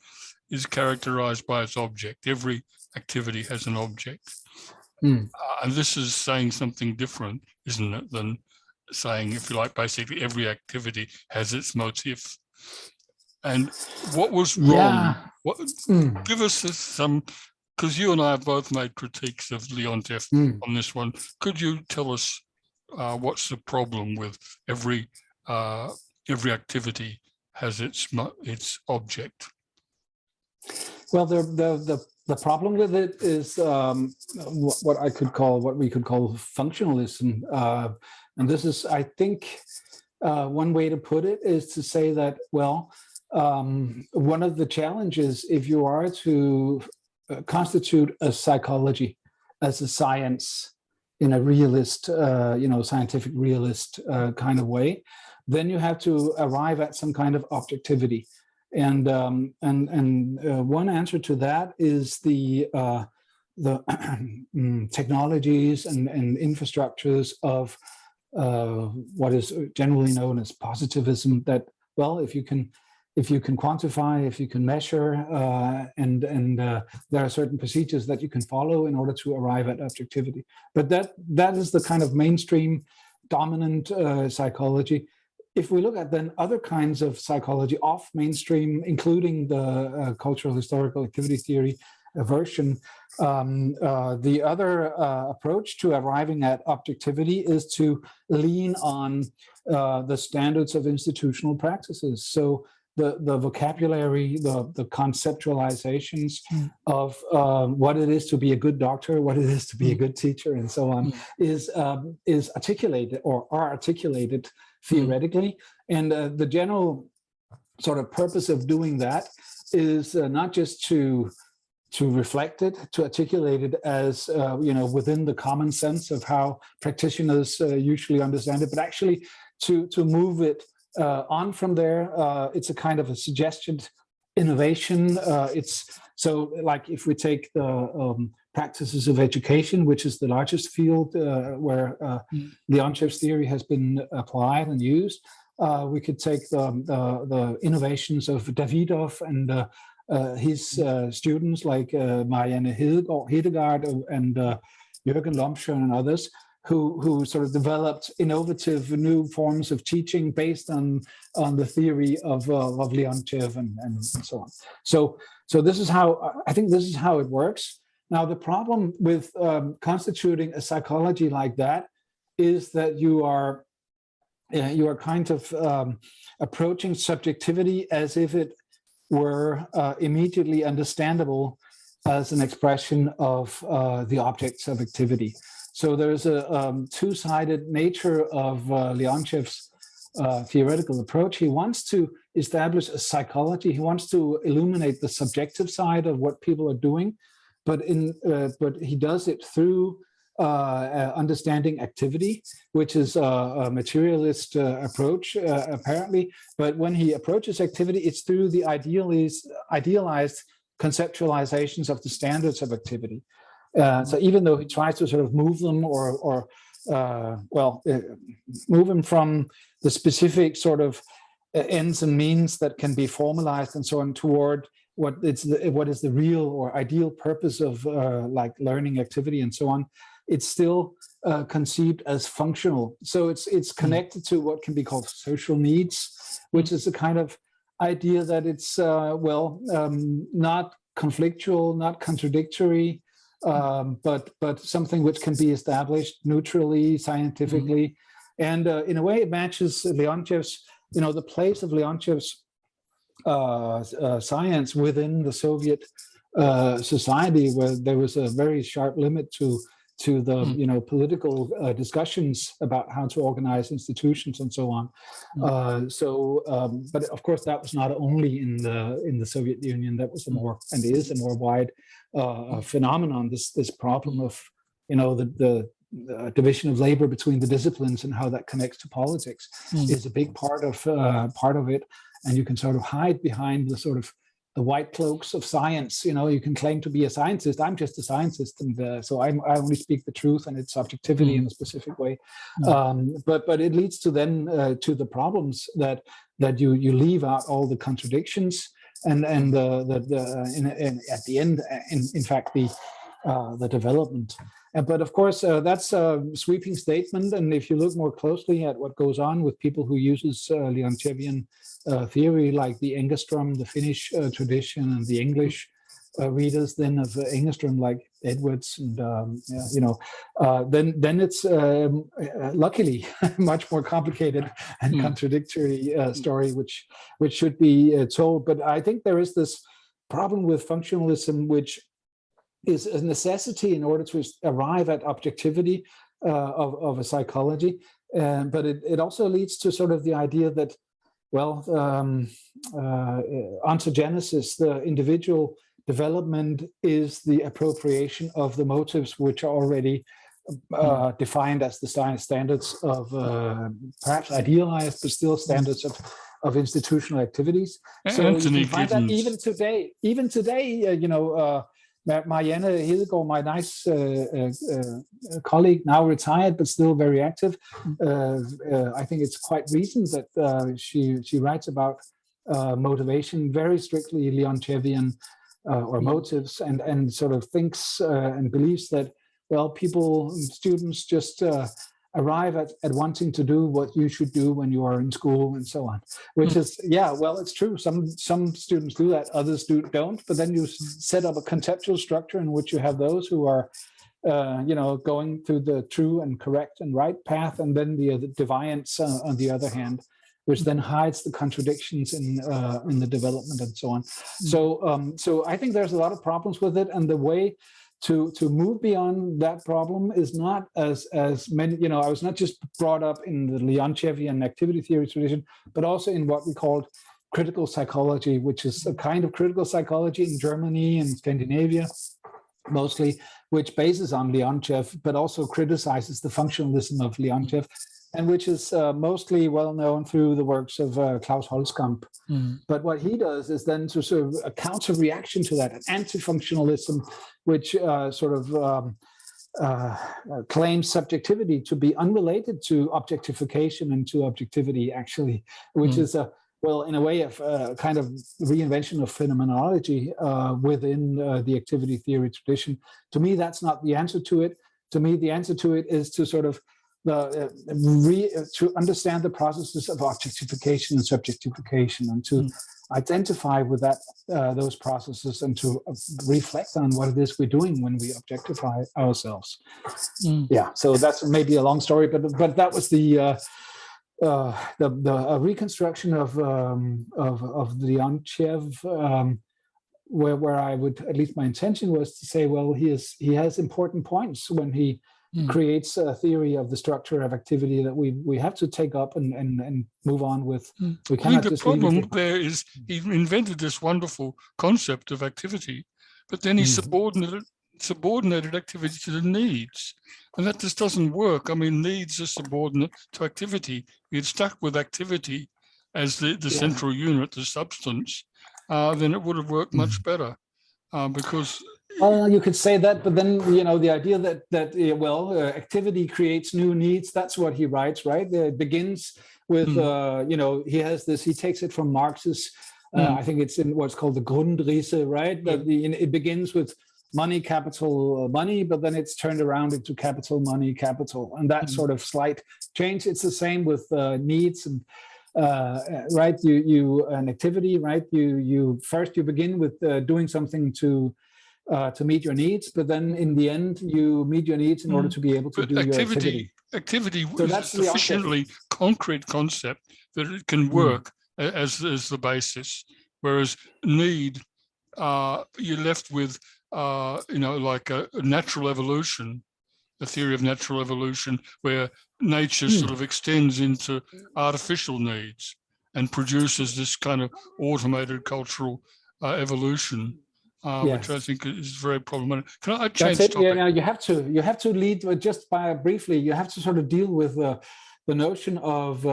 is characterized by its object. Every activity has an object. And this is saying something different, isn't it, than saying, if you like, basically every activity has its motif. And what was wrong? Give us some, because you and I have both made critiques of Leontief on this one. Could you tell us what's the problem with every activity has its object? Well, the problem with it is what we could call functionalism, and this is, I think, one way to put it is to say that, well, one of the challenges, if you are to constitute a psychology as a science in a realist, scientific realist kind of way, then you have to arrive at some kind of objectivity. And one answer to that is the technologies and infrastructures of what is generally known as positivism. That, well, if you can quantify, if you can measure, and there are certain procedures that you can follow in order to arrive at objectivity. But that is the kind of mainstream dominant psychology. If we look at then other kinds of psychology off mainstream, including the cultural historical activity theory version, the other approach to arriving at objectivity is to lean on the standards of institutional practices. So the vocabulary, the conceptualizations of what it is to be a good doctor, what it is to be a good teacher, and so on, is articulated or are articulated theoretically. And the general sort of purpose of doing that is not just to reflect it, to articulate it as within the common sense of how practitioners usually understand it, but actually to move it On from there, it's a kind of a suggested innovation. It's so like if we take the practices of education, which is the largest field where Leontiev's theory has been applied and used. We could take the innovations of Davidov and his students like Marianne Hedegaard and Jürgen Lomscher and others, who sort of developed innovative new forms of teaching based on the theory of Leontiev and so on. So this is how I think this is how it works. Now the problem with constituting a psychology like that is that you are kind of approaching subjectivity as if it were immediately understandable as an expression of the objects of activity. So there's a two-sided nature of Leontiev's theoretical approach. He wants to establish a psychology. He wants to illuminate the subjective side of what people are doing, but he does it through understanding activity, which is a materialist approach, apparently. But when he approaches activity, it's through the idealized conceptualizations of the standards of activity. So even though he tries to sort of move them move them from the specific sort of ends and means that can be formalized and so on toward what is the real or ideal purpose of like learning activity and so on, it's still conceived as functional. So it's connected to what can be called social needs, which is a kind of idea that it's not conflictual, not contradictory, but something which can be established neutrally, scientifically, and in a way it matches Leontiev's, the place of Leontiev's science within the Soviet society, where there was a very sharp limit to the political discussions about how to organize institutions and so on. But of course that was not only in the Soviet Union. That was is a more wide phenomenon. This problem of the division of labor between the disciplines and how that connects to politics is a big part of it. And you can sort of hide behind the sort of the white cloaks of science. You can claim to be a scientist. I'm just a scientist, and so I only speak the truth, and it's objectivity in a specific way. But it leads to then to the problems that you leave out all the contradictions, and at the end, in fact, the development. But of course, that's a sweeping statement. And if you look more closely at what goes on with people who uses Leontievian theory, like the Engström, the Finnish tradition, and the English readers then of Engström, like Edwards, and then it's luckily much more complicated and contradictory story, which should be told. But I think there is this problem with functionalism, which is a necessity in order to arrive at objectivity of a psychology. But it also leads to sort of the idea that, ontogenesis, the individual development, is the appropriation of the motives which are already defined as the standards of perhaps idealized, but still standards of institutional activities. So Anthony you can find that even today, Marianne Hedegaard, my nice colleague, now retired but still very active. I think it's quite recent that she writes about motivation, very strictly Leontievian or motives, and sort of thinks and believes that students just arrive at wanting to do what you should do when you are in school and so on, which is, it's true. Some students do that, others don't. But then you set up a conceptual structure in which you have those who are, going through the true and correct and right path, and then the deviants on the other hand, which then hides the contradictions in the development and so on. So I think there's a lot of problems with it, and the way to move beyond that problem is not as many, I was not just brought up in the Leontievian activity theory tradition, but also in what we called critical psychology, which is a kind of critical psychology in Germany and Scandinavia, mostly, which bases on Leontiev, but also criticizes the functionalism of Leontiev, and which is mostly well known through the works of Klaus Holzkamp. But what he does is then to sort of a counter reaction to that, an anti-functionalism, which claims subjectivity to be unrelated to objectification and to objectivity, actually, which is well, in a way, of kind of reinvention of phenomenology within the activity theory tradition. To me, that's not the answer to it. To me, the answer to it is to sort of to understand the processes of objectification and subjectification, and to identify with that those processes, and to reflect on what it is we're doing when we objectify ourselves. Yeah, so that's maybe a long story, but that was the reconstruction of Leontiev, where I would, at least my intention was to say, well, he has important points when he creates a theory of the structure of activity that we have to take up and move on with. We cannot I think the problem there is he invented this wonderful concept of activity, but then he subordinated activity to the needs. And that just doesn't work. I mean, needs are subordinate to activity. You'd stuck with activity as the central unit, the substance, then it would have worked much better because... you could say that, but then, the idea that activity creates new needs, that's what he writes, right? It begins with, he takes it from Marx's, I think it's in what's called the Grundrisse, right? That it begins with money, capital, money, but then it's turned around into capital, money, capital, and that sort of slight change. It's the same with needs and right. An activity, right? You begin with doing something to meet your needs, but then in the end you meet your needs in order to be able to do your activity. Activity is a sufficiently concrete concept that it can work as the basis, whereas need, you're left with like a natural evolution, the theory of natural evolution, where nature sort of extends into artificial needs and produces this kind of automated cultural evolution, which I think is very problematic. Can I change topic? Yeah, you have to lead just briefly. You have to sort of deal with the notion of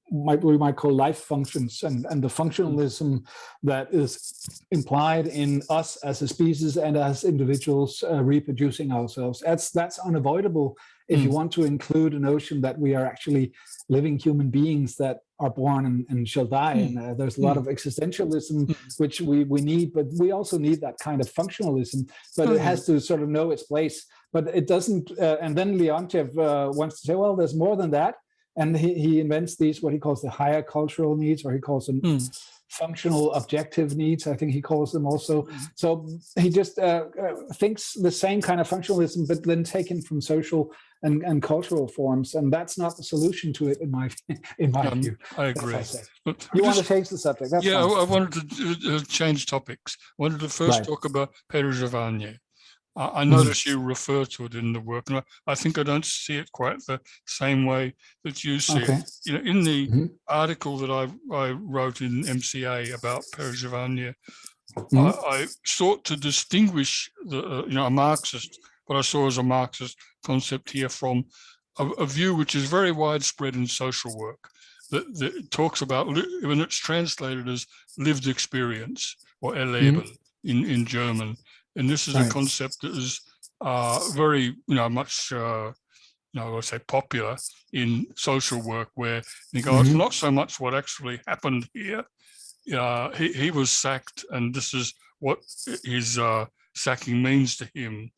what we might call life functions, and the functionalism that is implied in us as a species and as individuals reproducing ourselves. That's unavoidable if you want to include a notion that we are actually living human beings that are born and shall die. And there's a lot of existentialism, which we need, but we also need that kind of functionalism, but it has to sort of know its place. But it doesn't, and then Leontiev wants to say, well, there's more than that. And he invents these, what he calls the higher cultural needs, or he calls them functional objective needs, I think he calls them also. So he just thinks the same kind of functionalism, but then taken from social and cultural forms. And that's not the solution to it, in my view. I agree. You want to change the subject? That's fine. I wanted to change topics. I wanted to first talk about perejevanje. I notice you refer to it in the work, and I think I don't see it quite the same way that you see it. In the article that I wrote in MCA about perejevanje, I sought to distinguish a Marxist, what I saw as a Marxist concept here, from a view which is very widespread in social work, that talks about, when it's translated as lived experience, or Erleben in German. And this is a concept that is very, much, let's say, popular in social work, where you go, it's not so much what actually happened here. He was sacked, and this is what his sacking means to him.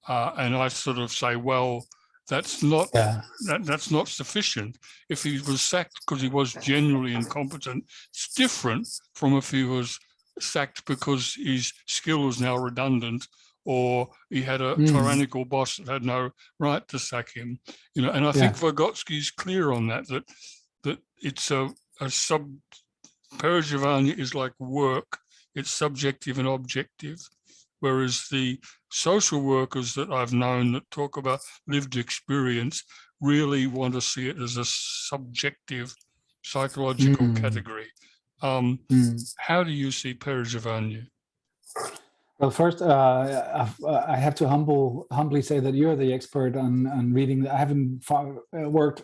And I sort of say, well, that's not that's not sufficient. If he was sacked because he was genuinely incompetent, it's different from if he was sacked because his skill was now redundant, or he had a tyrannical boss that had no right to sack him. And I think Vygotsky is clear on that it's a perejevanje is like work. It's subjective and objective, whereas the social workers that I've known that talk about lived experience really want to see it as a subjective psychological category. How do you see perejevanje? Well, first, I have to humbly say that you're the expert on reading. I haven't worked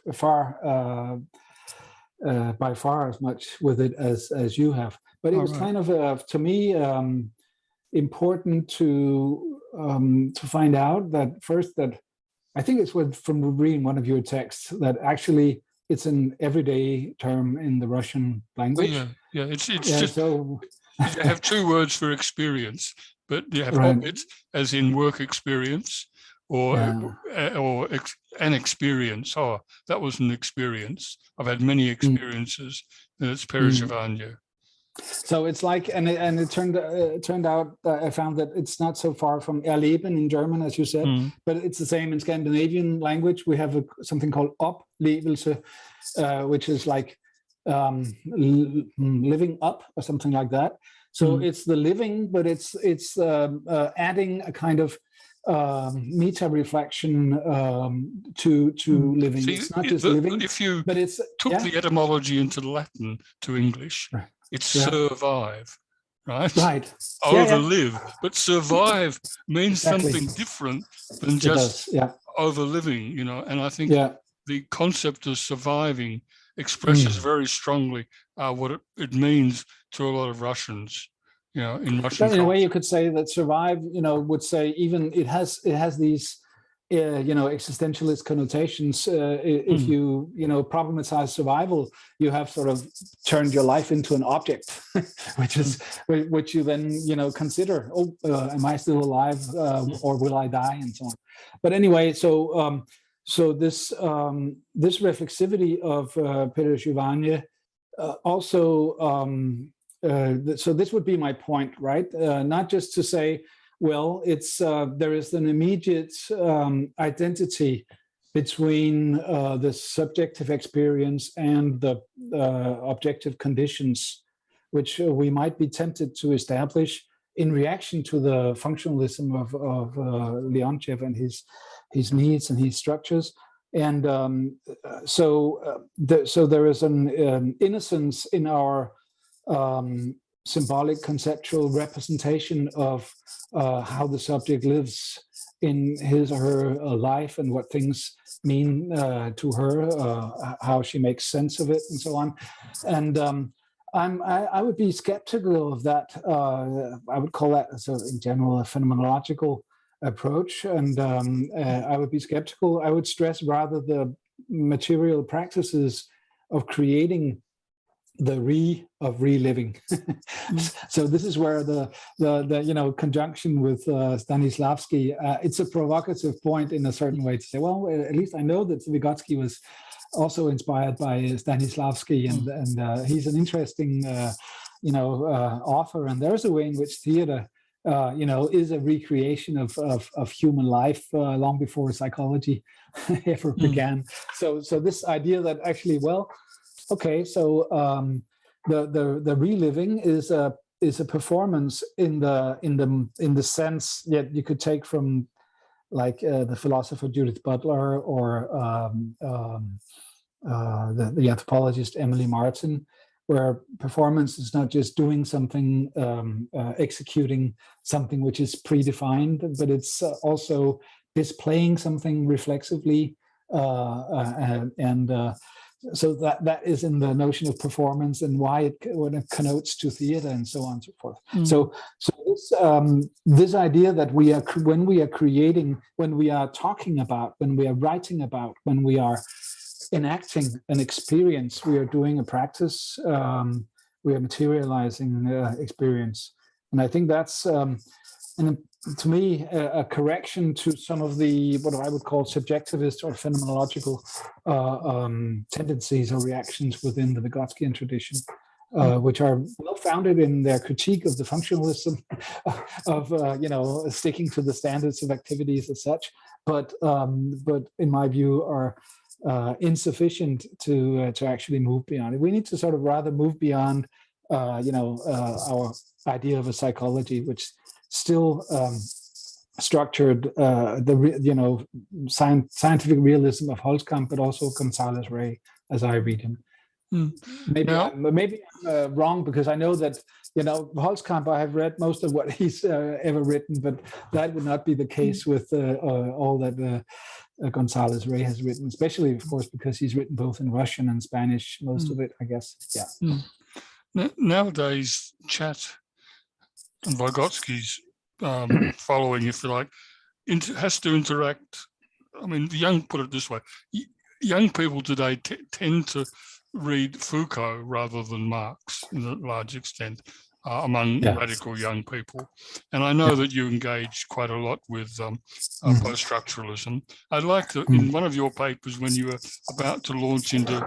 by far as much with it as you have, but it was kind of to me important to find out that first that I think it's from reading one of your texts that actually it's an everyday term in the Russian language. Yeah. It's just so you have two words for experience, but you have right. obit as in work experience, or an experience. Oh, that was an experience. I've had many experiences, and it's perishivanya. So it's like, and it turned out I found that it's not so far from erleben in German, as you said, but it's the same in Scandinavian language. We have something called oplevelse, which is like living up or something like that. So it's the living, but it's adding a kind of meta reflection to living. See, it's not just living. If you but it's took the etymology into Latin to English, it's survive, right? Right. Overlive, but survive means something different than just overliving, and I think the concept of surviving expresses very strongly what it means to a lot of Russians, in Russian culture. In a way, you could say that survive, would say even it has these, existentialist connotations. If you, problematize survival, you have sort of turned your life into an object, which you then, consider, am I still alive or will I die, and so on. But anyway, so this reflexivity of perishivanya also. So this would be my point, right? Not just to say, well, it's there is an immediate identity between the subjective experience and the objective conditions, which we might be tempted to establish in reaction to the functionalism of Leontiev and his needs and his structures. And so there is an innocence in our symbolic conceptual representation of how the subject lives in his or her life and what things mean to her, how she makes sense of it, and so on. And I would be skeptical of that. I would call that, in general, a phenomenological approach. And I would be skeptical. I would stress rather the material practices of creating the reliving. So this is where the conjunction with Stanislavski, it's a provocative point in a certain way to say, well, at least I know that Vygotsky was also inspired by Stanislavski, and he's an interesting author, and there's a way in which theater is a recreation of human life long before psychology ever began. So this idea that actually, well, okay, so the reliving is a performance in the sense that you could take from like the philosopher Judith Butler or the anthropologist Emily Martin, where performance is not just doing something, executing something which is predefined, but it's also displaying something reflexively, so that is in the notion of performance and when it connotes to theater and so on and so forth. So this idea that when we are creating, when we are talking about, when we are writing about, when we are enacting an experience, we are doing a practice, we are materializing experience. And I think that's, and to me, a correction to some of the, what I would call subjectivist or phenomenological tendencies or reactions within the Vygotskian tradition, which are well founded in their critique of the functionalism of sticking to the standards of activities as such, but in my view are insufficient to actually move beyond it. We need to sort of rather move beyond our idea of a psychology, which still structured the scientific realism of Holzkamp, but also González Rey, as I read him. Now, Maybe I'm wrong, because I know that, Holzkamp, I have read most of what he's ever written, but that would not be the case with all that González Rey has written, especially, of course, because he's written both in Russian and Spanish, most of it, I guess. Yeah. Nowadays, chat and Vygotsky's following, if you like, has to interact. I mean, put it this way, young people today tend to read Foucault rather than Marx in a large extent among radical young people. And I know that you engage quite a lot with post-structuralism. I'd like to, in one of your papers, when you were about to launch into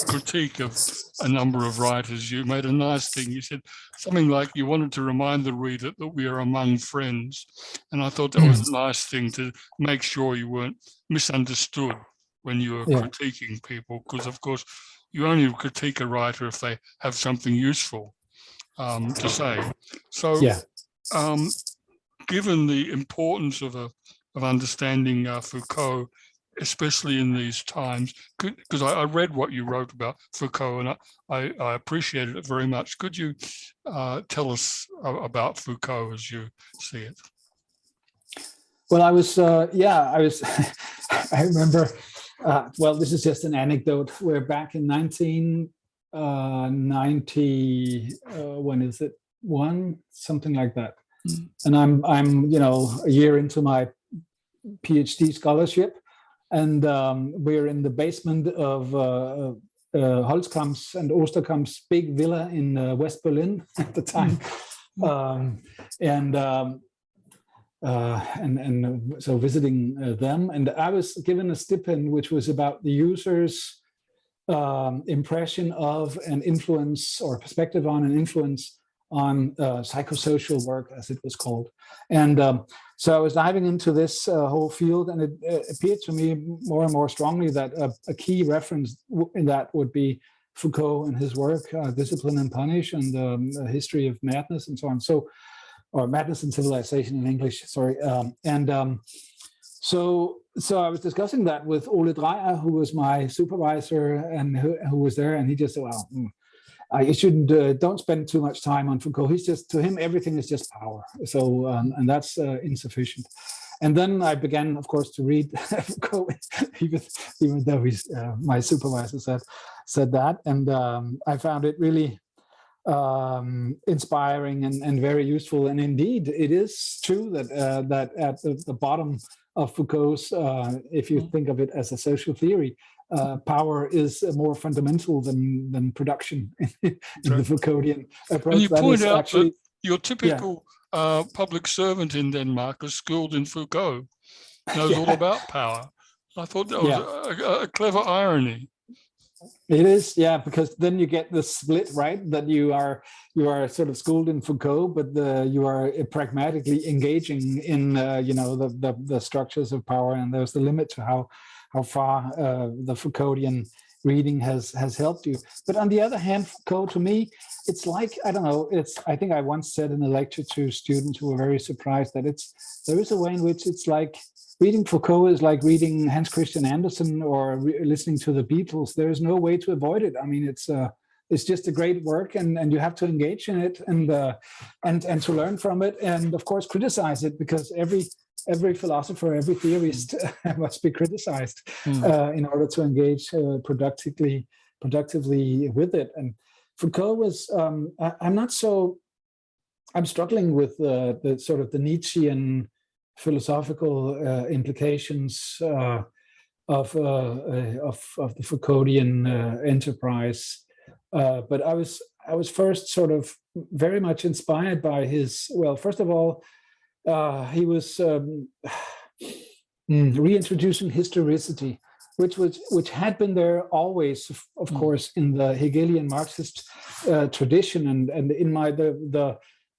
critique of a number of writers, you made a nice thing. You said something like you wanted to remind the reader that we are among friends. And I thought that was a nice thing to make sure you weren't misunderstood when you were critiquing people, because, of course, you only critique a writer if they have something useful to say. So, given the importance of understanding Foucault, especially in these times, because I read what you wrote about Foucault and I appreciated it very much. Could you tell us about Foucault as you see it? Well, I remember, well, this is just an anecdote. We're back in 1990, when is it? Something like that. And I'm a year into my PhD scholarship, and we're in the basement of Holzkamp's and Osterkamp's big villa in West Berlin at the time. So visiting them, and I was given a stipend which was about the user's impression of an influence or perspective on an influence on psychosocial work, as it was called. And so I was diving into this whole field, and it appeared to me more and more strongly that a key reference in that would be Foucault and his work, Discipline and Punish, and the history of madness and so on. Or Madness and Civilization in English, sorry. So I was discussing that with Ole Dreyer, who was my supervisor and who was there, and he just said, well, you shouldn't, don't spend too much time on Foucault. To him, everything is just power. So, and that's insufficient. And then I began, of course, to read Foucault, even though my supervisor said that. And I found it really inspiring and very useful. And indeed, it is true that that at the bottom of Foucault's, if you think of it as a social theory, power is more fundamental than production in the Foucauldian approach. And you point out that your typical public servant in Denmark is schooled in Foucault, knows all about power. I thought that was a clever irony. It is, because then you get the split, right? That you are sort of schooled in Foucault, but you are pragmatically engaging in the structures of power, and there's the limit to how far the Foucauldian reading has helped you. But on the other hand, Foucault, to me, it's like, I don't know, I think I once said in a lecture to students who were very surprised that there is a way in which it's like reading Foucault is like reading Hans Christian Andersen or listening to the Beatles. There is no way to avoid it. I mean, it's just a great work, and you have to engage in it and to learn from it, and of course criticize it, because every philosopher, every theorist must be criticized in order to engage productively with it. And Foucault was, I'm struggling with the sort of the Nietzschean philosophical implications of the Foucauldian enterprise, but I was first sort of very much inspired by his. Well, first of all, he was reintroducing historicity, which had been there always, of course, in the Hegelian Marxist tradition, and in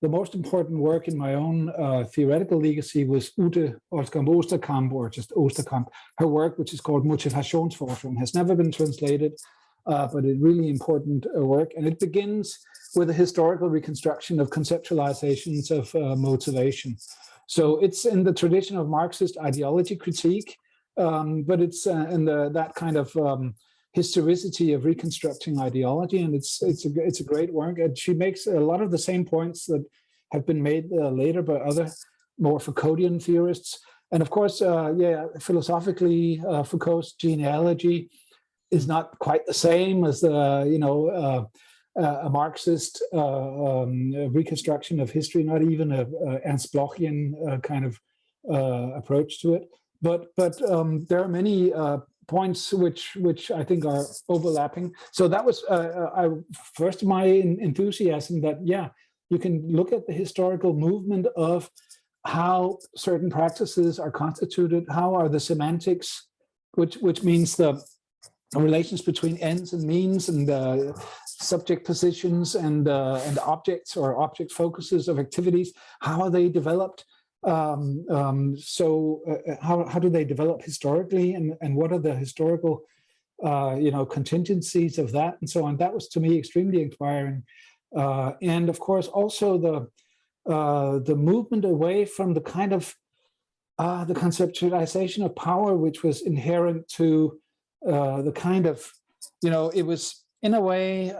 the most important work in my own theoretical legacy was Ute Osterkamp, or just Osterkamp. Her work, which is called Motivationsforschung, has never been translated, but a really important work. And it begins with a historical reconstruction of conceptualizations of motivation. So it's in the tradition of Marxist ideology critique, but it's in that kind of historicity of reconstructing ideology, and it's a great work. And she makes a lot of the same points that have been made later by other more Foucauldian theorists. And of course, philosophically, Foucault's genealogy is not quite the same as a Marxist reconstruction of history, not even a Ernst Blochian kind of approach to it. But there are many points which I think are overlapping. So that was first my enthusiasm that, you can look at the historical movement of how certain practices are constituted, how are the semantics, which means the relations between ends and means and subject positions and objects or object focuses of activities, how are they developed? How do they develop historically, and what are the historical contingencies of that, and so on. That was to me extremely inspiring, and of course also the movement away from the kind of the conceptualization of power, which was inherent to the kind of, it was in a way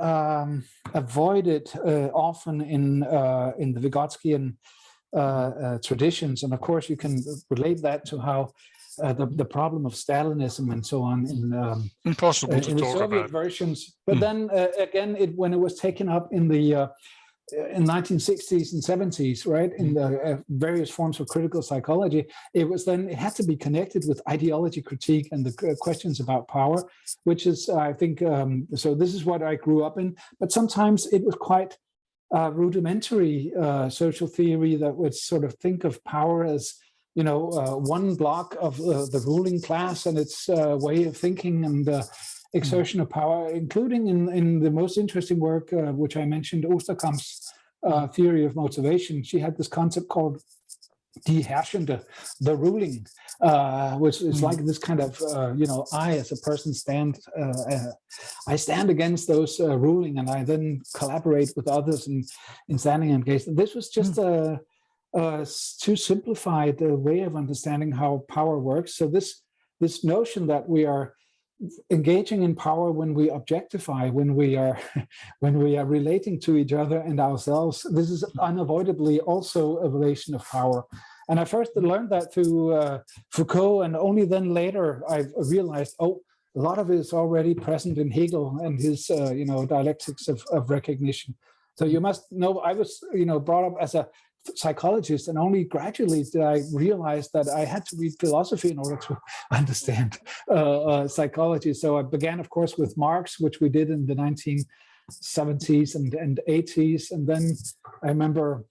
avoided often in the Vygotskian traditions. And of course, you can relate that to how the problem of Stalinism and so on impossible to in the talk Soviet about versions. But then again, when it was taken up in the in 1960s and 70s, right, in the various forms of critical psychology, it had to be connected with ideology critique and the questions about power, which is, I think, so this is what I grew up in. But sometimes it was quite rudimentary social theory that would sort of think of power as, one block of the ruling class and its way of thinking and exertion of power, including in the most interesting work, which I mentioned, Osterkamp's theory of motivation. She had this concept called die Herrschende, the ruling, which is like this kind of, I as a person I stand against those ruling, and I then collaborate with others in standing against. This was just a too simplified way of understanding how power works. So this notion that we are engaging in power when we objectify, when we are relating to each other and ourselves, this is unavoidably also a relation of power. And I first learned that through Foucault, and only then later I realized, a lot of it is already present in Hegel and his dialectics of recognition. So you must know, I was brought up as a psychologist, and only gradually did I realize that I had to read philosophy in order to understand psychology. So I began, of course, with Marx, which we did in the 1970s and 80s. And then I remember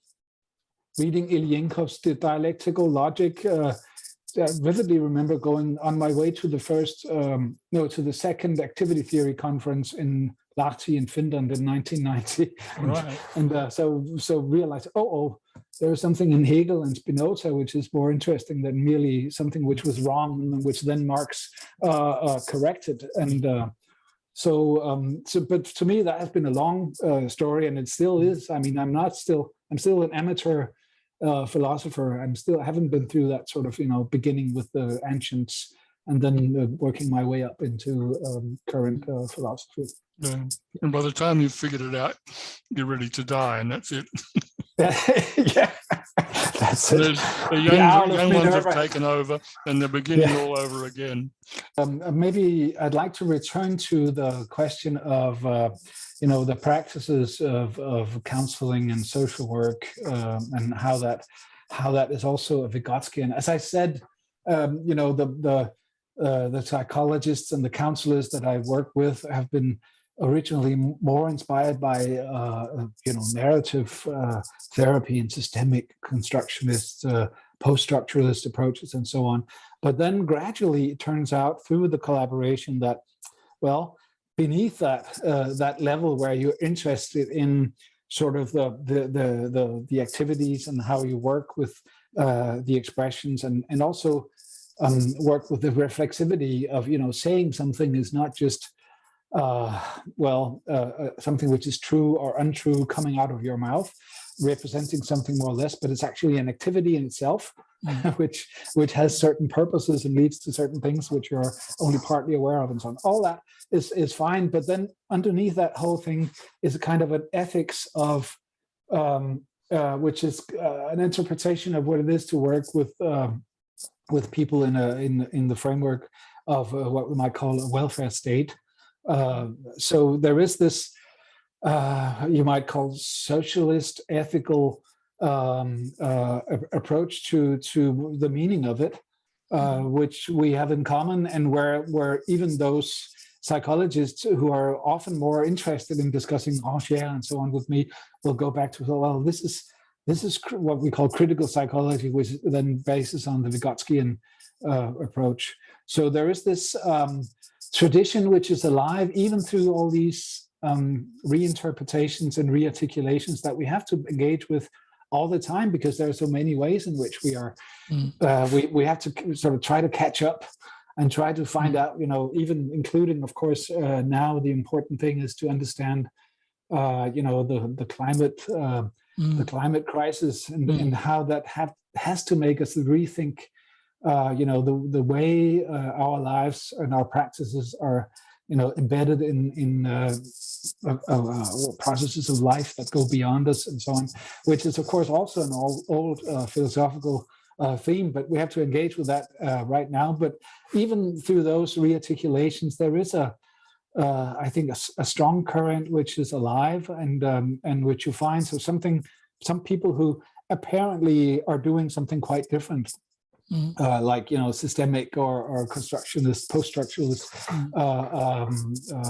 reading Ilyenkov's Dialectical Logic. I vividly remember going on my way to the second activity theory conference in Lahti in Finland in 1990. Right. And so realized, there is something in Hegel and Spinoza which is more interesting than merely something which was wrong, which then Marx corrected. And but to me that has been a long story, and it still is. I mean, I'm still an amateur philosopher. I haven't been through that sort of beginning with the ancients and then working my way up into current philosophy. Yeah. And by the time you've figured it out, you're ready to die, and that's it. Yeah, that's it. The young ones have taken over, and they're beginning all over again. Maybe I'd like to return to the question of the practices of counseling and social work, and how that is also a Vygotskian. As I said, the psychologists and the counselors that I work with have been originally more inspired by narrative therapy and systemic constructionist, post-structuralist approaches and so on. But then gradually it turns out through the collaboration that, beneath that level where you're interested in sort of the activities and how you work with the expressions, and also work with the reflexivity of saying something is not just something which is true or untrue coming out of your mouth, representing something more or less, but it's actually an activity in itself, which has certain purposes and leads to certain things which you're only partly aware of and so on. All that is fine, but then underneath that whole thing is a kind of an ethics of which is an interpretation of what it is to work with people in the framework of what we might call a welfare state. So there is this you might call socialist ethical approach to the meaning of it, which we have in common, and where even those psychologists who are often more interested in discussing Ranciere and so on with me will go back to, well, this is what we call critical psychology, which then bases on the Vygotskian approach. So there is this tradition which is alive even through all these reinterpretations and rearticulations that we have to engage with all the time, because there are so many ways in which we are we have to sort of try to catch up and try to find out, even including, of course, now the important thing is to understand the climate crisis and how that has to make us rethink the way our lives and our practices are embedded in processes of life that go beyond us and so on, which is, of course, also an old philosophical theme, but we have to engage with that right now. But even through those rearticulations, there is I think a strong current which is alive and which you find. So some people who apparently are doing something quite different, like systemic or constructionist, post-structuralist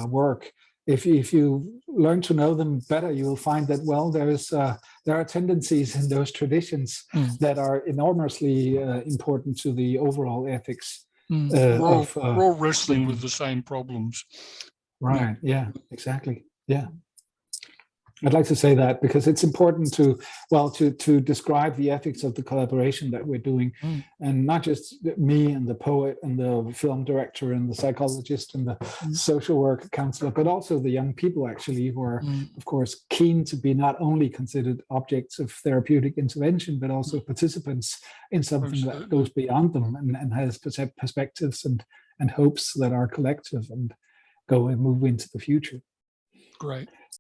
work. If you learn to know them better, you will find that, well, there are tendencies in those traditions that are enormously important to the overall ethics. We're all wrestling with the same problems. Right. Yeah, exactly. Yeah. I'd like to say that because it's important to describe the ethics of the collaboration that we're doing, and not just me and the poet and the film director and the psychologist and the social work counselor, but also the young people actually who are, of course, keen to be not only considered objects of therapeutic intervention, but also participants in something that goes beyond them and has perspectives and hopes that are collective and go and move into the future. Great.